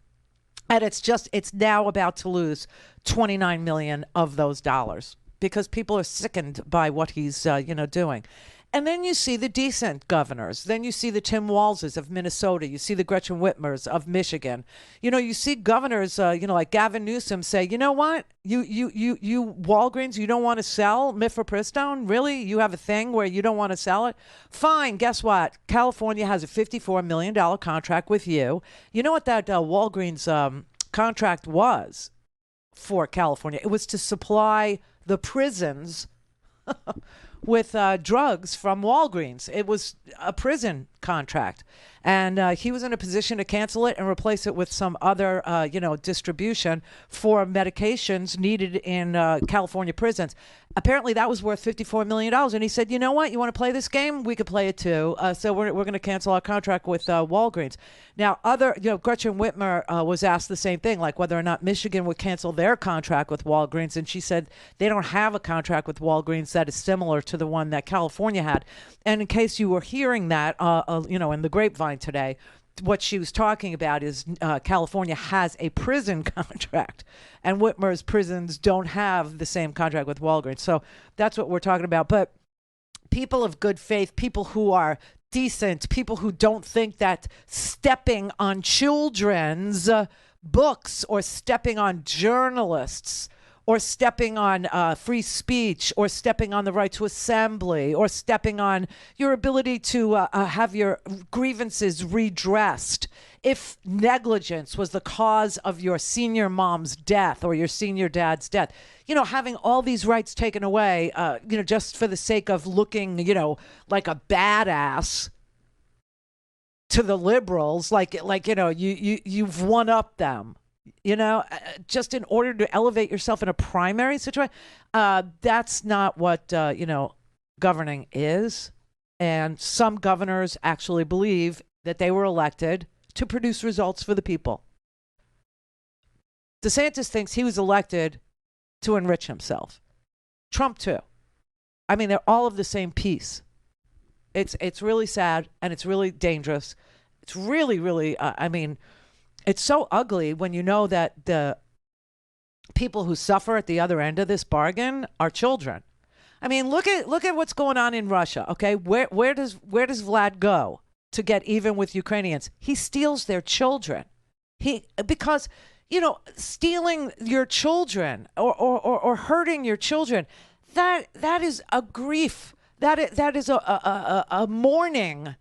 And it's now about to lose $29 million of those dollars because people are sickened by what he's, doing. And then you see the decent governors. Then you see the Tim Walzes of Minnesota. You see the Gretchen Whitmers of Michigan. You see governors, like Gavin Newsom say, you know what? You Walgreens, you don't want to sell mifepristone? Really? You have a thing where you don't want to sell it? Fine. Guess what? California has a $54 million contract with you. You know what that Walgreens contract was for California? It was to supply the prisons with drugs from Walgreens. It was a prison contract. And he was in a position to cancel it and replace it with some other, distribution for medications needed in California prisons. Apparently that was worth $54 million. And he said, you know what? You want to play this game? We could play it too. So we're going to cancel our contract with Walgreens. Now, Gretchen Whitmer was asked the same thing, like whether or not Michigan would cancel their contract with Walgreens. And she said they don't have a contract with Walgreens that is similar to the one that California had. And in case you were hearing that, in the grapevine today, what she was talking about is California has a prison contract, and Whitmer's prisons don't have the same contract with Walgreens. So that's what we're talking about. But people of good faith, people who are decent, people who don't think that stepping on children's books or stepping on journalists or stepping on free speech or stepping on the right to assembly or stepping on your ability to have your grievances redressed. If negligence was the cause of your senior mom's death or your senior dad's death, having all these rights taken away, just for the sake of looking, like a badass to the liberals, you've one up them, just in order to elevate yourself in a primary situation. That's not what, governing is. And some governors actually believe that they were elected to produce results for the people. DeSantis thinks he was elected to enrich himself. Trump too. I mean, they're all of the same piece. It's really sad and it's really dangerous. It's really, really, it's so ugly when you know that the people who suffer at the other end of this bargain are children. I mean, look at what's going on in Russia. Okay, where does Vlad go to get even with Ukrainians? He steals their children. Because stealing your children or hurting your children, that is a grief. That is a mourning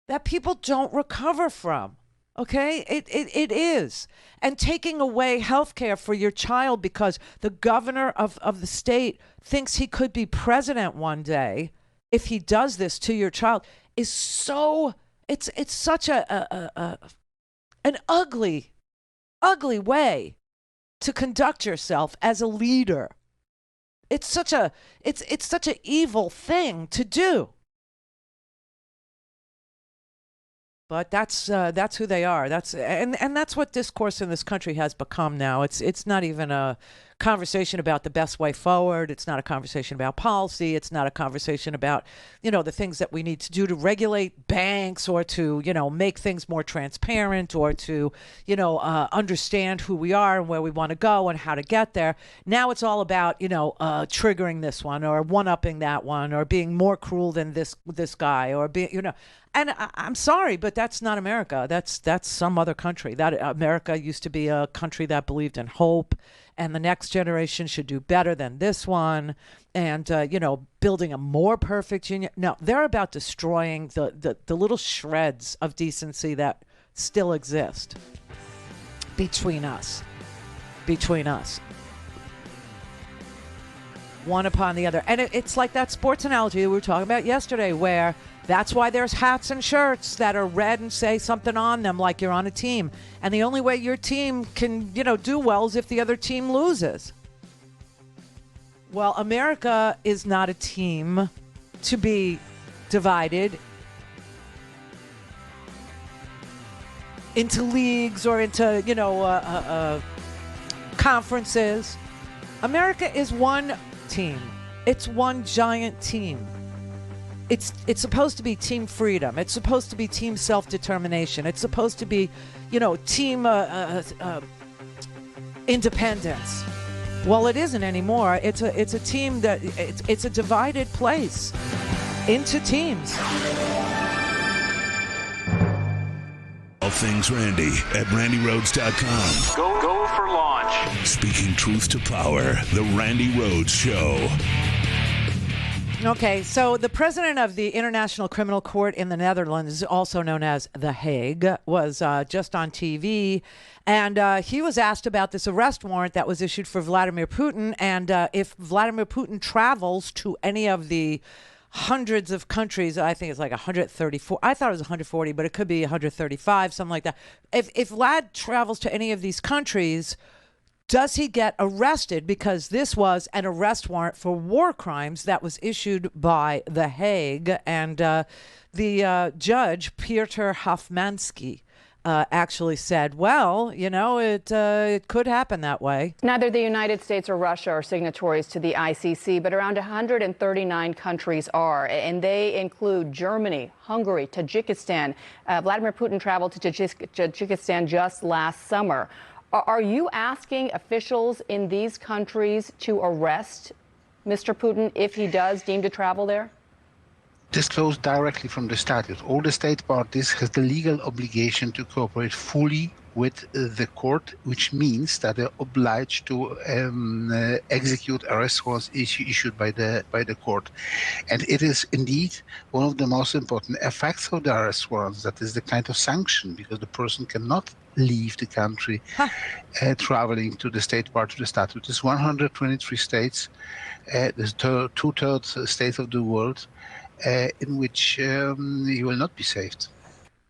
that people don't recover from. Okay, it is. And taking away health care for your child because the governor of the state thinks he could be president one day if he does this to your child is so, it's such an ugly way to conduct yourself as a leader. It's such an evil thing to do. But that's who they are. And that's what discourse in this country has become now. It's not even a conversation about the best way forward. It's not a conversation about policy. It's not a conversation about, the things that we need to do to regulate banks or to, make things more transparent or to, understand who we are and where we want to go and how to get there. Now it's all about, triggering this one or one-upping that one or being more cruel than this guy or being, And I'm sorry, but that's not America. That's some other country. That America used to be a country that believed in hope, and the next generation should do better than this one, and building a more perfect union. No, they're about destroying the little shreds of decency that still exist between us. One upon the other. And it's like that sports analogy we were talking about yesterday, where that's why there's hats and shirts that are red and say something on them like you're on a team. And the only way your team can, do well is if the other team loses. Well, America is not a team to be divided into leagues or into, conferences. America is one team. It's one giant team. It's supposed to be team freedom. It's supposed to be team self-determination. It's supposed to be, team independence. Well, it isn't anymore. It's a team that it's a divided place into teams. All things Randi at RandiRhodes.com. Go for launch. Speaking truth to power, the Randi Rhodes Show. Okay, so the president of the International Criminal Court in the Netherlands, also known as The Hague, was just on TV, and he was asked about this arrest warrant that was issued for Vladimir Putin, and if Vladimir Putin travels to any of the hundreds of countries, I think it's like 134. I thought it was 140, but it could be 135, something like that. If Vlad travels to any of these countries, does he get arrested? Because this was an arrest warrant for war crimes that was issued by The Hague. And the judge, Peter Hofmanski, actually said, well, it could happen that way. Neither the United States or Russia are signatories to the ICC, but around 139 countries are, and they include Germany, Hungary, Tajikistan. Vladimir Putin traveled to Tajikistan just last summer. Are you asking officials in these countries to arrest Mr. Putin if he does deem to travel there? This flows directly from the statute. All the state parties have the legal obligation to cooperate fully with the court, which means that they're obliged to execute arrest warrants issued by the court. And it is indeed one of the most important effects of the arrest warrants. That is the kind of sanction, because the person cannot leave the country traveling to the state part of the statute. There's 123 states, there's two-thirds states of the world in which he will not be saved.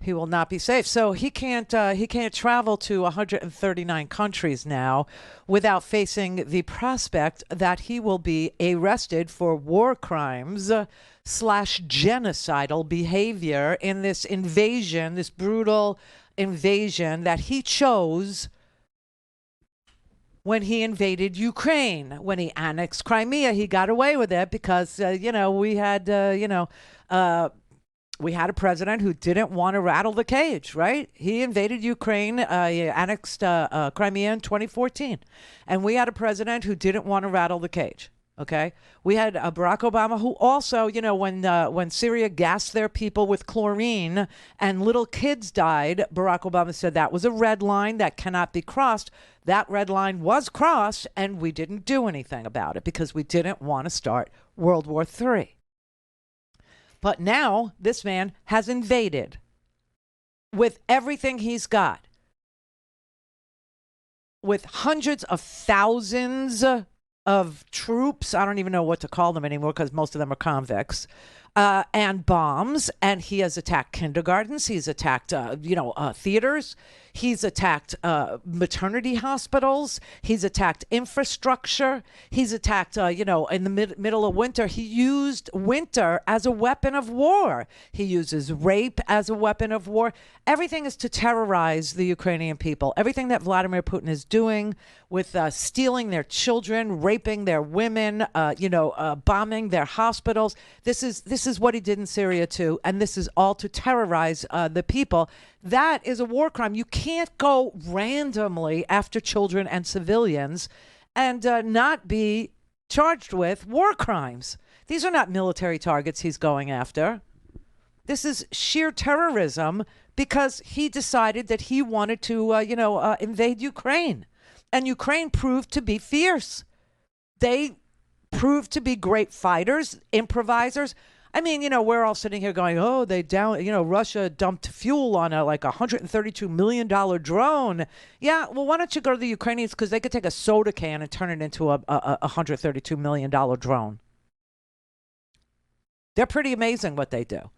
He will not be safe. So he can't travel to 139 countries now without facing the prospect that he will be arrested for war crimes / genocidal behavior in this invasion, this brutal invasion that he chose when he invaded Ukraine. When he annexed Crimea, he got away with it because, we had a president who didn't want to rattle the cage, right? He invaded Ukraine, he annexed Crimea in 2014. And we had a president who didn't want to rattle the cage, okay? We had Barack Obama, who also, when Syria gassed their people with chlorine and little kids died, Barack Obama said that was a red line that cannot be crossed. That red line was crossed, and we didn't do anything about it because we didn't want to start World War III. But now this man has invaded with everything he's got, with hundreds of thousands of troops. I don't even know what to call them anymore because most of them are convicts, and bombs. And he has attacked kindergartens. He's attacked, theaters. He's attacked maternity hospitals. He's attacked infrastructure. He's attacked, in the middle of winter. He used winter as a weapon of war. He uses rape as a weapon of war. Everything is to terrorize the Ukrainian people. Everything that Vladimir Putin is doing with stealing their children, raping their women, bombing their hospitals. This is what he did in Syria too, and this is all to terrorize the people. That is a war crime. You can't go randomly after children and civilians and not be charged with war crimes. These are not military targets he's going after. This is sheer terrorism because he decided that he wanted to, invade Ukraine. And Ukraine proved to be fierce. They proved to be great fighters, improvisers. I mean, we're all sitting here going, oh, Russia dumped fuel on a $132 million drone. Yeah, well, why don't you go to the Ukrainians? Because they could take a soda can and turn it into a $132 million drone. They're pretty amazing what they do.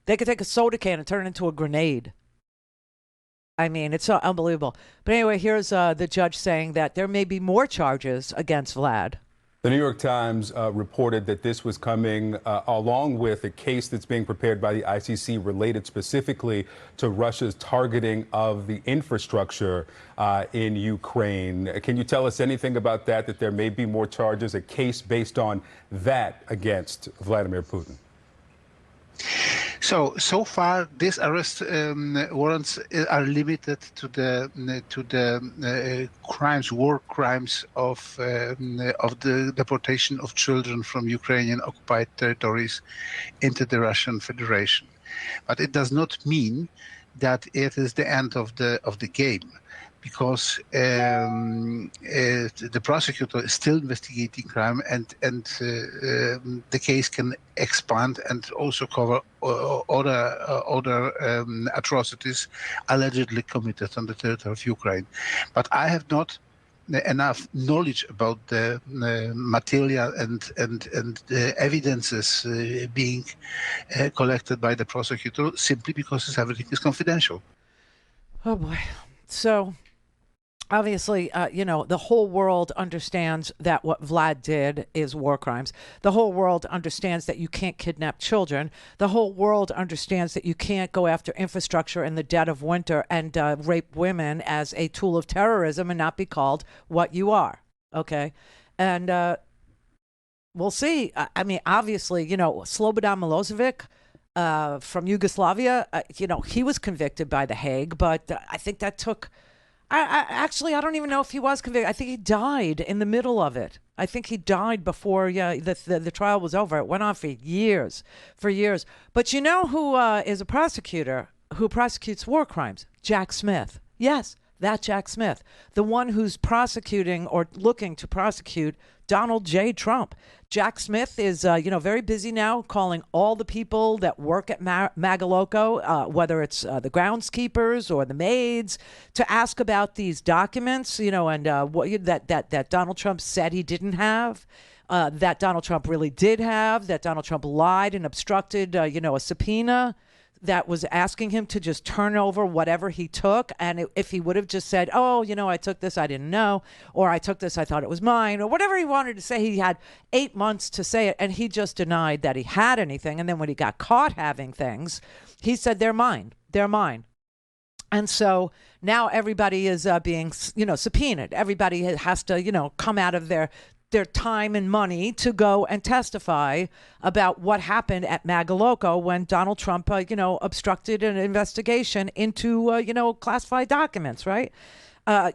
They could take a soda can and turn it into a grenade. I mean, it's unbelievable. But anyway, here's the judge saying that there may be more charges against Vlad. The New York Times reported that this was coming along with a case that's being prepared by the ICC related specifically to Russia's targeting of the infrastructure in Ukraine. Can you tell us anything about that there may be more charges, a case based on that against Vladimir Putin? So far, these arrest warrants are limited to the crimes, war crimes of the deportation of children from Ukrainian occupied territories into the Russian Federation. But it does not mean that it is the end of the game, because the prosecutor is still investigating crime, and the case can expand and also cover other atrocities allegedly committed on the territory of Ukraine. But I have not enough knowledge about the material and the evidences being collected by the prosecutor, simply because everything is confidential. Oh boy. So obviously, the whole world understands that what Vlad did is war crimes. The whole world understands that you can't kidnap children. The whole world understands that you can't go after infrastructure in the dead of winter and rape women as a tool of terrorism and not be called what you are. Okay. And we'll see. I mean, obviously, Slobodan Milosevic from Yugoslavia, he was convicted by The Hague, but I think that took Actually, I don't even know if he was convicted. I think he died in the middle of it. I think he died before the trial was over. It went on for years. But you know who is a prosecutor who prosecutes war crimes? Jack Smith. Yes, that Jack Smith, the one who's prosecuting or looking to prosecute Donald J. Trump. Jack Smith is, very busy now calling all the people that work at Magaloco, whether it's the groundskeepers or the maids, to ask about these documents, and that Donald Trump said he didn't have. That Donald Trump really did have, that Donald Trump lied and obstructed, a subpoena that was asking him to just turn over whatever he took. And if he would have just said, I took this, I didn't know, or I took this, I thought it was mine, or whatever he wanted to say, he had 8 months to say it. And he just denied that he had anything. And then when he got caught having things, he said, they're mine. And so now everybody is being, subpoenaed. Everybody has to, come out of their time and money to go and testify about what happened at Magaloco when Donald Trump, obstructed an investigation into, classified documents, right?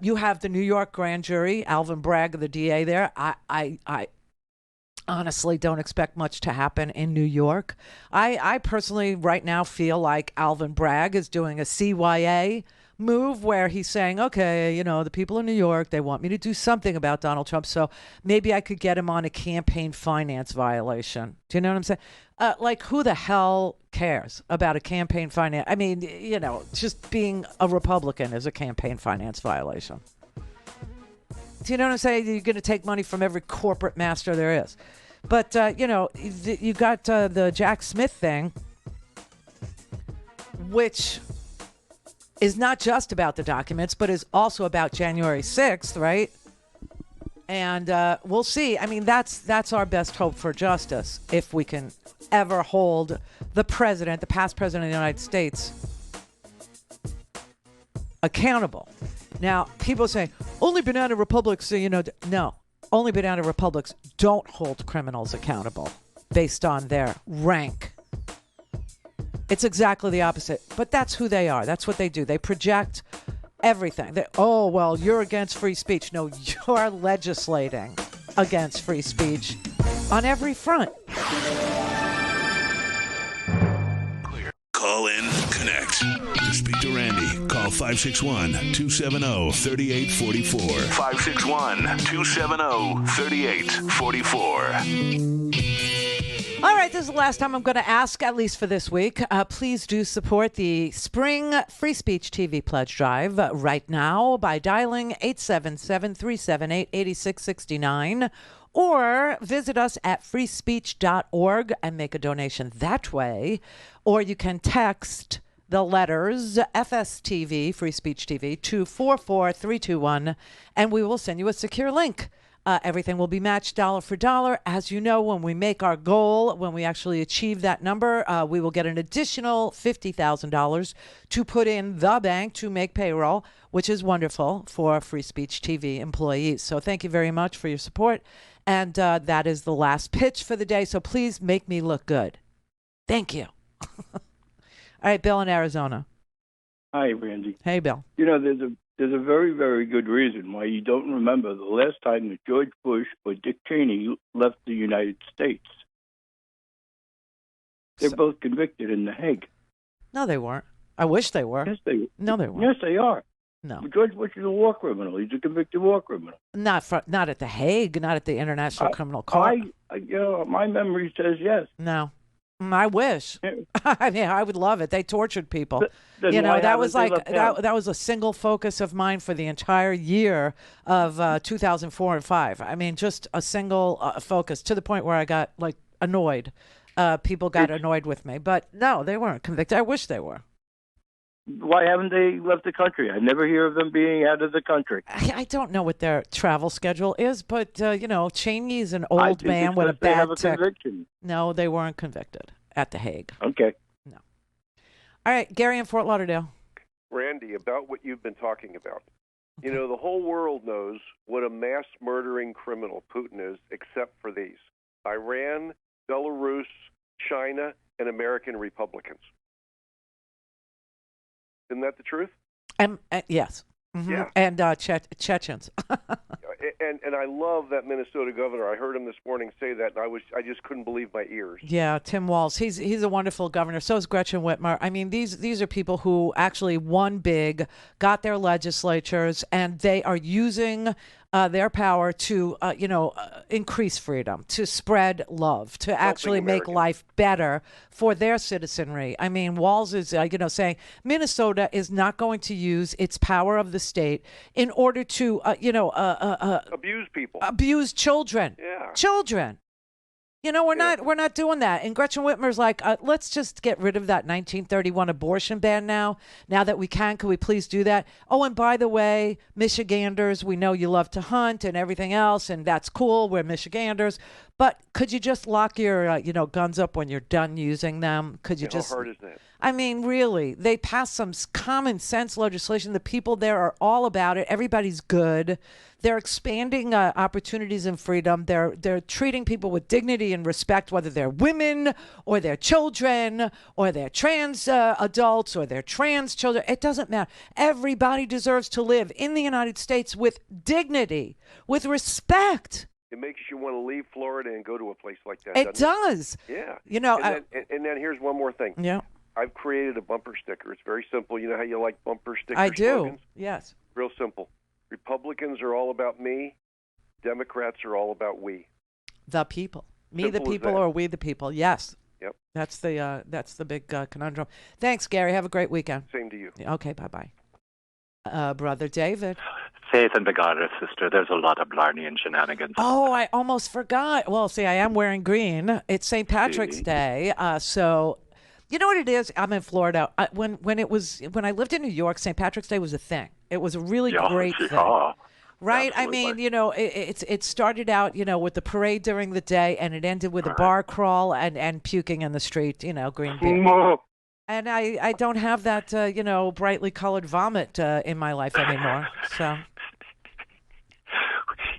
You have the New York grand jury, Alvin Bragg, the DA there. I honestly don't expect much to happen in New York. I personally right now feel like Alvin Bragg is doing a CYA move where he's saying, okay, the people in New York, they want me to do something about Donald Trump, so maybe I could get him on a campaign finance violation. Do you know what I'm saying? Who the hell cares about a campaign finance? I mean, just being a Republican is a campaign finance violation. Do you know what I'm saying? You're going to take money from every corporate master there is. But, you got the Jack Smith thing, which is not just about the documents, but is also about January 6th, right? And we'll see. I mean, that's our best hope for justice, if we can ever hold the past president of the United States, accountable. Now, people say, only banana republics, no. Only banana republics don't hold criminals accountable based on their rank. It's exactly the opposite, but that's who they are. That's what they do. They project everything. You're against free speech. No, you're legislating against free speech on every front. Call in, connect. To speak to Randi, call 561-270-3844. 561-270-3844. All right, this is the last time I'm going to ask, at least for this week. Please do support the Spring Free Speech TV Pledge Drive right now by dialing 877-378-8669 or visit us at freespeech.org and make a donation that way. Or you can text the letters FSTV, Free Speech TV, to 44321, and we will send you a secure link. Everything will be matched dollar for dollar. As you know, when we make our goal, when we actually achieve that number, we will get an additional $50,000 to put in the bank to make payroll, which is wonderful for Free Speech TV employees. So thank you very much for your support. And that is the last pitch for the day. So please make me look good. Thank you. All right, Bill in Arizona. Hi, Randy. Hey, Bill. There's a very, very good reason why you don't remember the last time that George Bush or Dick Cheney left the United States. They're both convicted in The Hague. No, they weren't. I wish they were. Yes, they. No, they weren't. Yes, they are. No. George Bush is a war criminal. He's a convicted war criminal. Not at The Hague, not at the International Criminal Court. My memory says yes. No. I wish. I mean, I would love it. They tortured people. That was that was a single focus of mine for the entire year of 2004 and 5. I mean, just a single focus to the point where I got annoyed. People got annoyed with me, but no, they weren't convicted. I wish they were. Why haven't they left the country? I never hear of them being out of the country. I don't know what their travel schedule is, but, Cheney's an old man with a bad conviction. No, they weren't convicted at The Hague. Okay. No. All right, Gary in Fort Lauderdale. Randy, about what you've been talking about. The whole world knows what a mass murdering criminal Putin is, except for these: Iran, Belarus, China, and American Republicans. Isn't that the truth? Yes. Mm-hmm. Yeah. And Chechens. And I love that Minnesota governor. I heard him this morning say that, and I just couldn't believe my ears. Yeah, Tim Walz. He's a wonderful governor. So is Gretchen Whitmer. I mean, these are people who actually won big, got their legislatures, and they are using their power to, increase freedom, to spread love, to actually make life better for their citizenry. I mean, Walz is, saying Minnesota is not going to use its power of the state in order to, abuse people, abuse children, children. We're not doing that. And Gretchen Whitmer's like, let's just get rid of that 1931 abortion ban now that we can we please do that? Oh, and by the way, Michiganders, we know you love to hunt and everything else, and that's cool. We're Michiganders. But could you just lock your, guns up when you're done using them? Could you just... How hard is that? I mean, really, they passed some common sense legislation. The people there are all about it. Everybody's good. They're expanding opportunities and freedom. They're treating people with dignity and respect, whether they're women or they're children or they're trans adults or they're trans children. It doesn't matter. Everybody deserves to live in the United States with dignity, with respect. It makes you want to leave Florida and go to a place like that. It does. Yeah. And then here's one more thing. Yeah. I've created a bumper sticker. It's very simple. You know how you like bumper sticker I do. slogans? Yes. Real simple. Republicans are all about me. Democrats are all about we. The people. Me, Simple the people, or we, the people. Yes. Yep. That's the big conundrum. Thanks, Gary. Have a great weekend. Same to you. Okay. Bye-bye. Brother David. Faith and the goddess, sister. There's a lot of blarney and shenanigans. Oh, I almost forgot. Well, see, I am wearing green. It's St. Patrick's Day. So, you know what it is? I'm in Florida. When I lived in New York, St. Patrick's Day was a thing. It was a really great thing. Right? Absolutely. I mean, it started out, with the parade during the day, and it ended with a bar crawl and puking in the street, green beer. And I don't have that, brightly colored vomit in my life anymore. So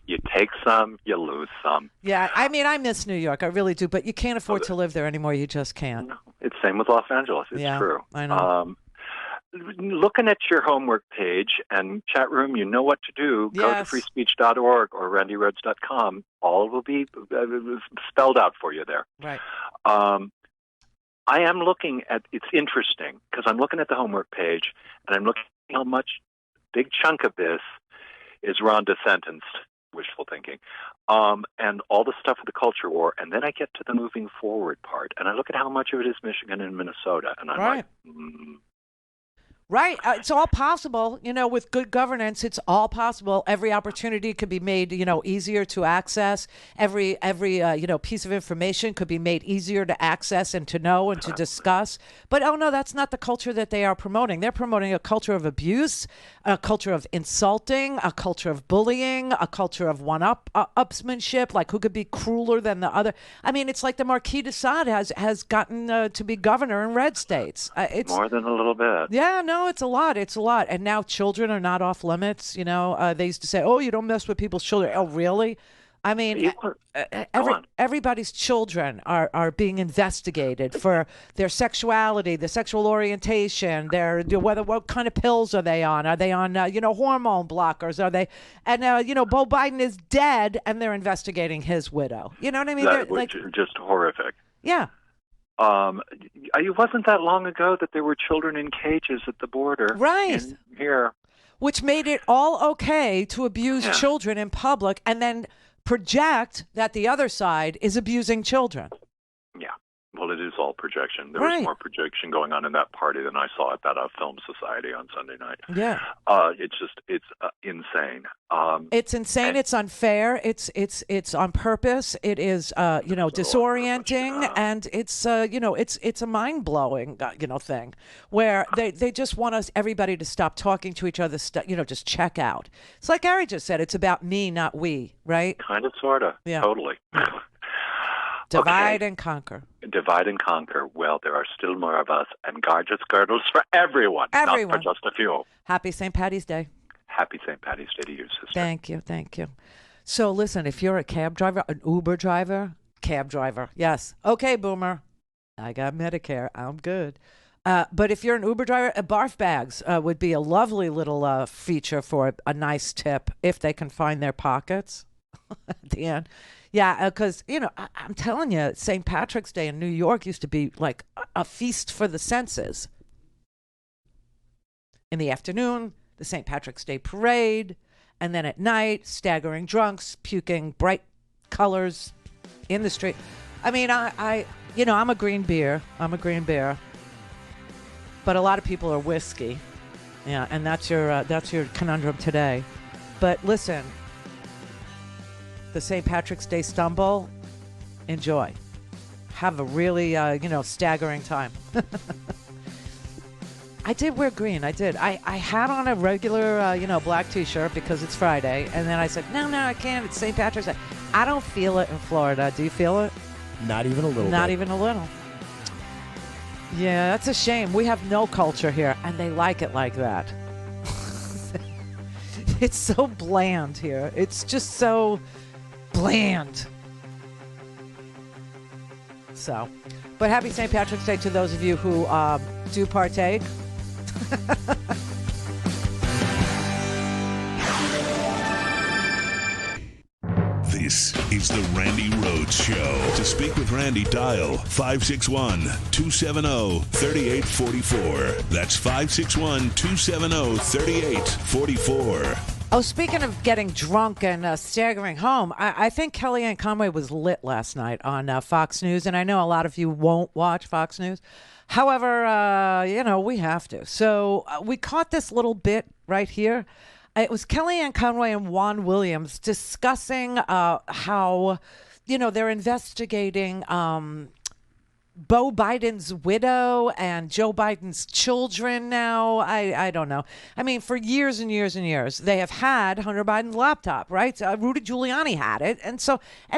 you take some, you lose some. Yeah, I mean, I miss New York. I really do. But you can't afford to live there anymore. You just can't. No, it's same with Los Angeles. It's true. I know. Looking at your homework page and chat room, you know what to do. Yes. Go to freespeech.org or randirhodes.com. All will be spelled out for you there. Right. I am looking at, it's interesting, because I'm looking at the homework page, and I'm looking at how much, big chunk of this is Rhonda sentenced, wishful thinking, and all the stuff with the culture war, and then I get to the moving forward part, and I look at how much of it is Michigan and Minnesota, and I'm like, Right. It's all possible, with good governance. It's all possible. Every opportunity could be made, easier to access. Every piece of information could be made easier to access and to know and to discuss. But, oh, no, that's not the culture that they are promoting. They're promoting a culture of abuse, a culture of insulting, a culture of bullying, a culture of one-upsmanship, like who could be crueler than the other. I mean, it's like the Marquis de Sade has gotten to be governor in red states. It's more than a little bit. Yeah, no, it's a lot. It's a lot. And now children are not off limits. They used to say, oh, you don't mess with people's children. Oh, really? I mean, everybody's children are being investigated for their sexuality, their sexual orientation, what kind of pills are they on? Are they on, hormone blockers? Are they? And, Beau Biden is dead, and they're investigating his widow. You know what I mean? Which is just horrific. Yeah. It wasn't that long ago that there were children in cages at the border. Right. Here. Which made it all okay to abuse children in public and then project that the other side is abusing children. Yeah. Well, it is all projection. There was more projection going on in that party than I saw at that Film Society on Sunday night. Yeah. It's insane. It's insane. It's unfair. It's on purpose. It is, disorienting, and it's a mind blowing, thing where they just want everybody to stop talking to each other. Just check out. It's like Gary just said. It's about me, not we. Right. Kind of, sorta. Yeah. Totally. Divide and conquer. Divide and conquer. Well, there are still more of us, and gorgeous girdles for everyone, not for just a few. Happy St. Patty's Day. Happy St. Patty's Day to you, sister. Thank you. So listen, if you're a cab driver, an Uber driver, yes. Okay, Boomer. I got Medicare. I'm good. But if you're an Uber driver, barf bags would be a lovely little feature for a nice tip if they can find their pockets at the end. Yeah, because, I'm telling you, St. Patrick's Day in New York used to be like a feast for the senses. In the afternoon, the St. Patrick's Day parade, and then at night, staggering drunks, puking bright colors in the street. I mean, I'm a green beer. But a lot of people are whiskey. Yeah, and that's your conundrum today. But listen, the St. Patrick's Day stumble, enjoy. Have a really, staggering time. I did wear green. I did. I had on a regular, black T-shirt because it's Friday. And then I said, no, I can't. It's St. Patrick's Day. I don't feel it in Florida. Do you feel it? Not even a little bit. Not even a little. Yeah, that's a shame. We have no culture here, and they like it like that. It's so bland here. It's just so bland. So, but happy St. Patrick's Day to those of you who do partake. This is the Randi Rhodes Show. To speak with Randi, dial 561-270-3844. That's 561-270-3844. Oh, speaking of getting drunk and staggering home, I think Kellyanne Conway was lit last night on Fox News, and I know a lot of you won't watch Fox News. However, we have to. So we caught this little bit right here. It was Kellyanne Conway and Juan Williams discussing how, they're investigating Beau Biden's widow and Joe Biden's children now. I don't know. I mean, for years and years and years, they have had Hunter Biden's laptop, right? Rudy Giuliani had it. And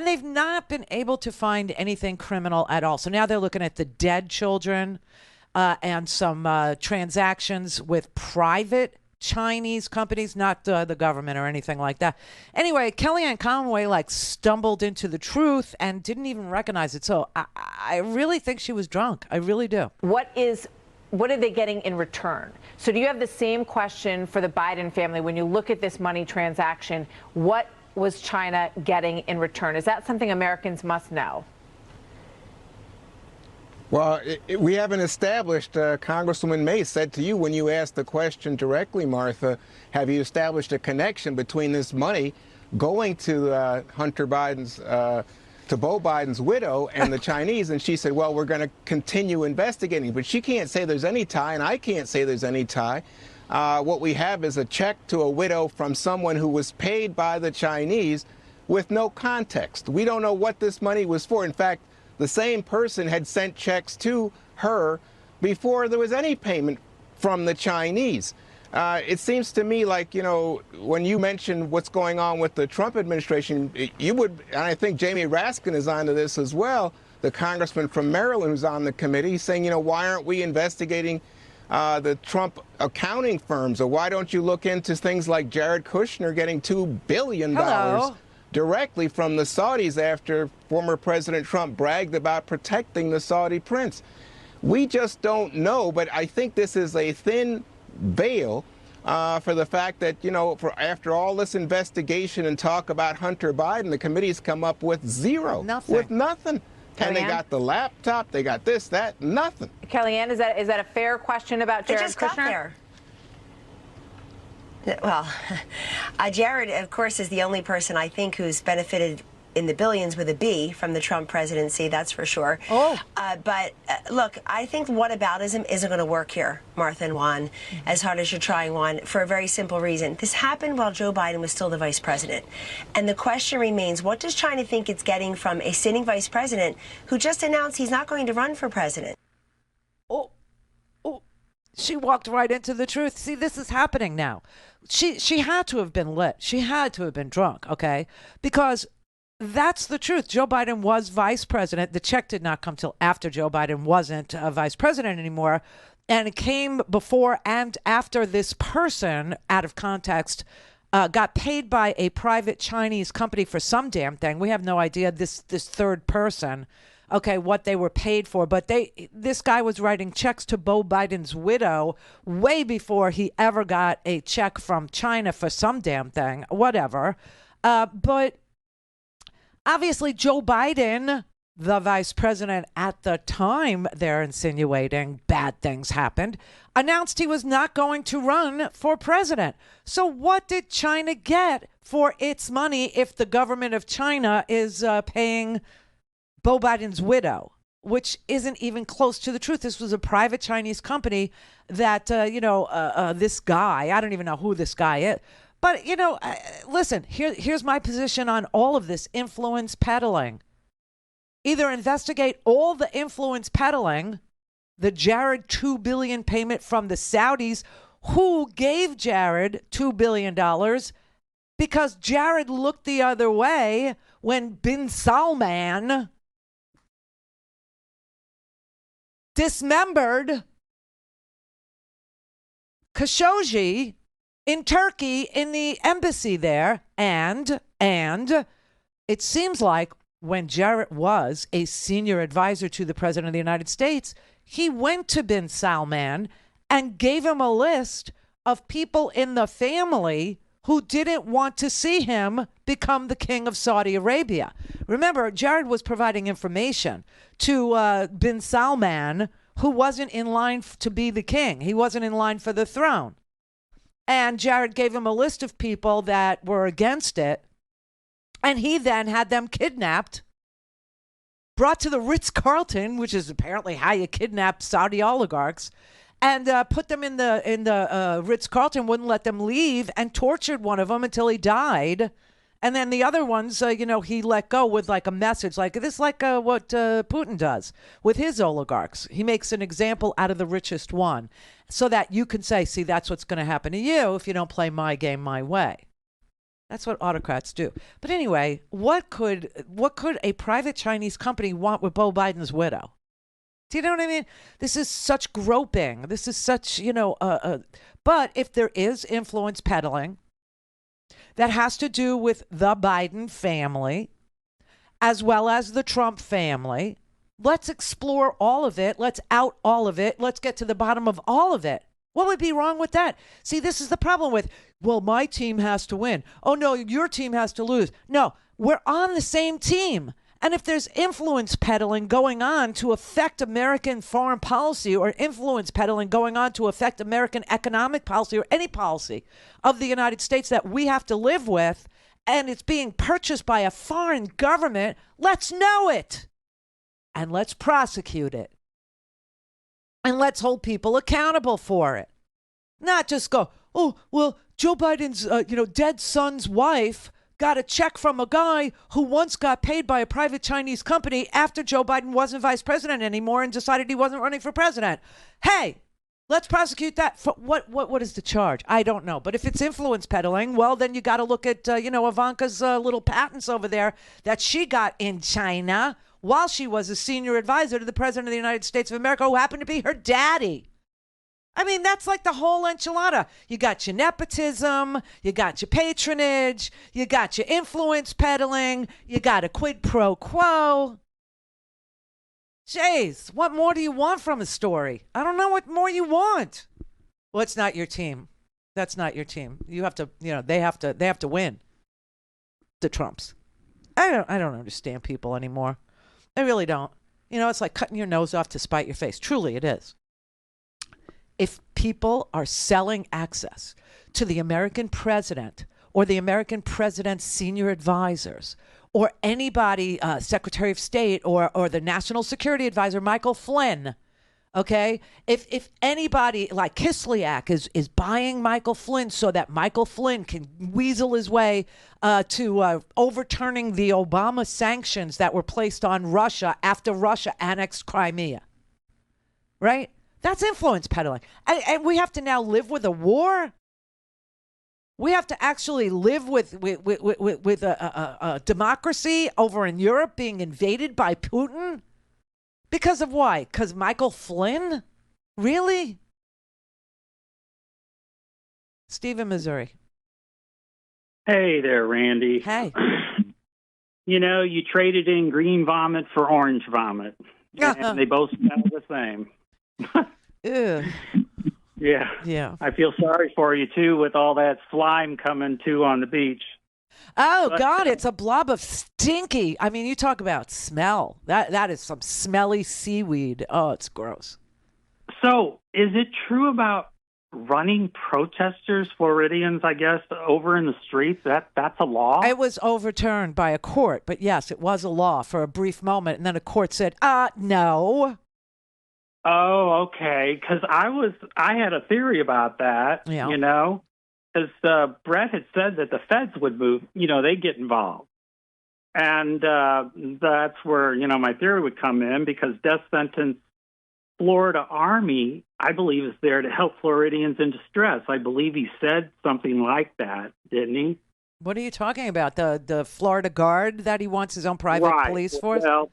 they've not been able to find anything criminal at all. So now they're looking at the dead children and some transactions with private Chinese companies, not the government or anything like that. Anyway, Kellyanne Conway stumbled into the truth and didn't even recognize it. So I really think she was drunk. I really do. What are they getting in return? So do you have the same question for the Biden family when you look at this money transaction? What was China getting in return? Is that something Americans must know? Well, we haven't established, Congresswoman May said to you when you asked the question directly, Martha, have you established a connection between this money going to Hunter Biden's, to Beau Biden's widow and the Chinese? And she said, well, we're going to continue investigating. But she can't say there's any tie, and I can't say there's any tie. What we have is a check to a widow from someone who was paid by the Chinese with no context. We don't know what this money was for. In fact, the same person had sent checks to her before there was any payment from the Chinese. It seems to me like, when you mentioned what's going on with the Trump administration, you would, and I think Jamie Raskin is onto this as well, the congressman from Maryland who's on the committee, saying, why aren't we investigating the Trump accounting firms? Or why don't you look into things like Jared Kushner getting $2 billion directly from the Saudis after former President Trump bragged about protecting the Saudi prince? We just don't know, but I think this is a thin veil for the fact that, after all this investigation and talk about Hunter Biden, the committee's come up with zero. Nothing. With nothing. And they got the laptop, they got this, that, nothing. Kellyanne, is that a fair question about Jared Kushner? Got there. Well, Jared, of course, is the only person I think who's benefited in the billions with a B from the Trump presidency, that's for sure. But look, I think whataboutism isn't going to work here, Martha and Juan, as hard as you're trying, Juan, for a very simple reason. This happened while Joe Biden was still the vice president. And the question remains, what does China think it's getting from a sitting vice president who just announced he's not going to run for president? She walked right into the truth. See, this is happening now. She had to have been lit. She had to have been drunk, okay? Because that's the truth. Joe Biden was vice president. The check did not come till after Joe Biden wasn't vice president anymore. And it came before and after this person, out of context, got paid by a private Chinese company for some damn thing. We have no idea. This third person okay, what they were paid for. But this guy was writing checks to Beau Biden's widow way before he ever got a check from China for some damn thing, whatever. But obviously, Joe Biden, the vice president at the time they're insinuating bad things happened, announced he was not going to run for president. So what did China get for its money if the government of China is paying Beau Biden's widow, which isn't even close to the truth? This was a private Chinese company that, this guy, I don't even know who this guy is. But, listen, here's my position on all of this influence peddling. Either investigate all the influence peddling, the Jared $2 billion payment from the Saudis, who gave Jared $2 billion because Jared looked the other way when bin Salman dismembered Khashoggi in Turkey in the embassy there. And it seems like when Jared was a senior advisor to the president of the United States, he went to bin Salman and gave him a list of people in the family who didn't want to see him become the king of Saudi Arabia. Remember, Jared was providing information to bin Salman, who wasn't in line to be the king. He wasn't in line for the throne. And Jared gave him a list of people that were against it. And he then had them kidnapped, brought to the Ritz-Carlton, which is apparently how you kidnap Saudi oligarchs, and put them in the Ritz-Carlton, wouldn't let them leave, and tortured one of them until he died. And then the other ones, he let go with like a message like this, like what Putin does with his oligarchs. He makes an example out of the richest one so that you can say, see, that's what's going to happen to you if you don't play my game my way. That's what autocrats do. But anyway, what could a private Chinese company want with Beau Biden's widow? Do you know what I mean? This is such groping. This is such, but if there is influence peddling that has to do with the Biden family as well as the Trump family, let's explore all of it. Let's out all of it. Let's get to the bottom of all of it. What would be wrong with that? See, this is the problem with, well, my team has to win. Oh, no, your team has to lose. No, we're on the same team. And if there's influence peddling going on to affect American foreign policy or influence peddling going on to affect American economic policy or any policy of the United States that we have to live with, and it's being purchased by a foreign government, let's know it. And let's prosecute it. And let's hold people accountable for it. Not just go, oh, well, Joe Biden's, dead son's wife got a check from a guy who once got paid by a private Chinese company after Joe Biden wasn't vice president anymore and decided he wasn't running for president. Hey, let's prosecute that. For what is the charge? I don't know. But if it's influence peddling, well, then you got to look at, Ivanka's little patents over there that she got in China while she was a senior advisor to the president of the United States of America, who happened to be her daddy. I mean, that's like the whole enchilada. You got your nepotism, you got your patronage, you got your influence peddling, you got a quid pro quo. Jeez, what more do you want from a story? I don't know what more you want. Well, it's not your team. That's not your team. You have to, they have to win. The Trumps. I don't understand people anymore. I really don't. It's like cutting your nose off to spite your face. Truly, it is. If people are selling access to the American president or the American president's senior advisors or anybody, Secretary of State or the National Security Advisor, Michael Flynn, okay? If anybody like Kislyak is buying Michael Flynn so that Michael Flynn can weasel his way to overturning the Obama sanctions that were placed on Russia after Russia annexed Crimea, right? That's influence peddling. And we have to now live with a war? We have to actually live with a democracy over in Europe being invaded by Putin? Because of why? Because Michael Flynn? Really? Steve in Missouri. Hey there, Randy. Hey. you traded in green vomit for orange vomit, and they both smell the same. Ew. Yeah. Yeah. I feel sorry for you, too, with all that slime coming, too, on the beach. Oh, God, it's a blob of stinky. I mean, you talk about smell. That is some smelly seaweed. Oh, it's gross. So, is it true about running protesters, Floridians, I guess, over in the streets? That's a law? It was overturned by a court, but yes, it was a law for a brief moment, and then a court said, no. Oh, okay. Because I had a theory about that, because Brett had said that the feds would move, they get involved. And that's where, my theory would come in, because death sentence Florida Army, I believe, is there to help Floridians in distress. I believe he said something like that, didn't he? What are you talking about? The Florida Guard that he wants his own private police force? Well,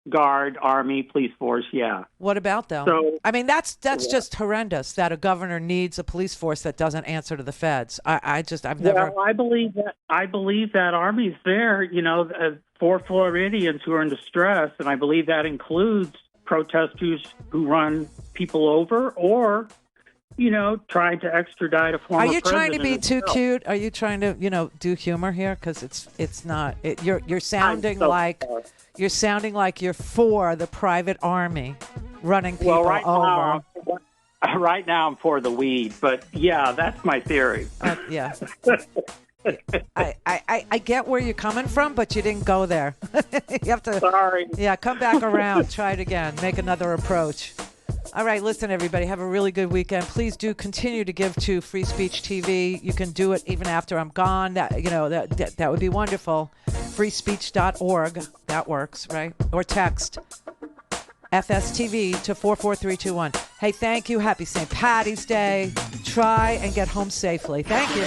Guard, Army, police force, yeah. What about them? So, I mean, that's just horrendous that a governor needs a police force that doesn't answer to the feds. I've never. Well, I believe that Army's there, for Floridians who are in distress, and I believe that includes protesters who run people over or, trying to extradited a former president. Are you trying to be himself. too cute? Are you trying to, do humor here? Because it's not. You're sounding like. You're sounding like you're for the private army running people over. Right now I'm for the weed, but yeah, that's my theory. Yeah. I get where you're coming from, but you didn't go there. You have to. Sorry. Yeah, come back around. Try it again. Make another approach. All right, listen, everybody. Have a really good weekend. Please do continue to give to Free Speech TV. You can do it even after I'm gone. That would be wonderful. freespeech.org. That works, right? Or text FSTV to 44321. Hey, thank you. Happy St. Patty's Day. Try and get home safely. Thank you.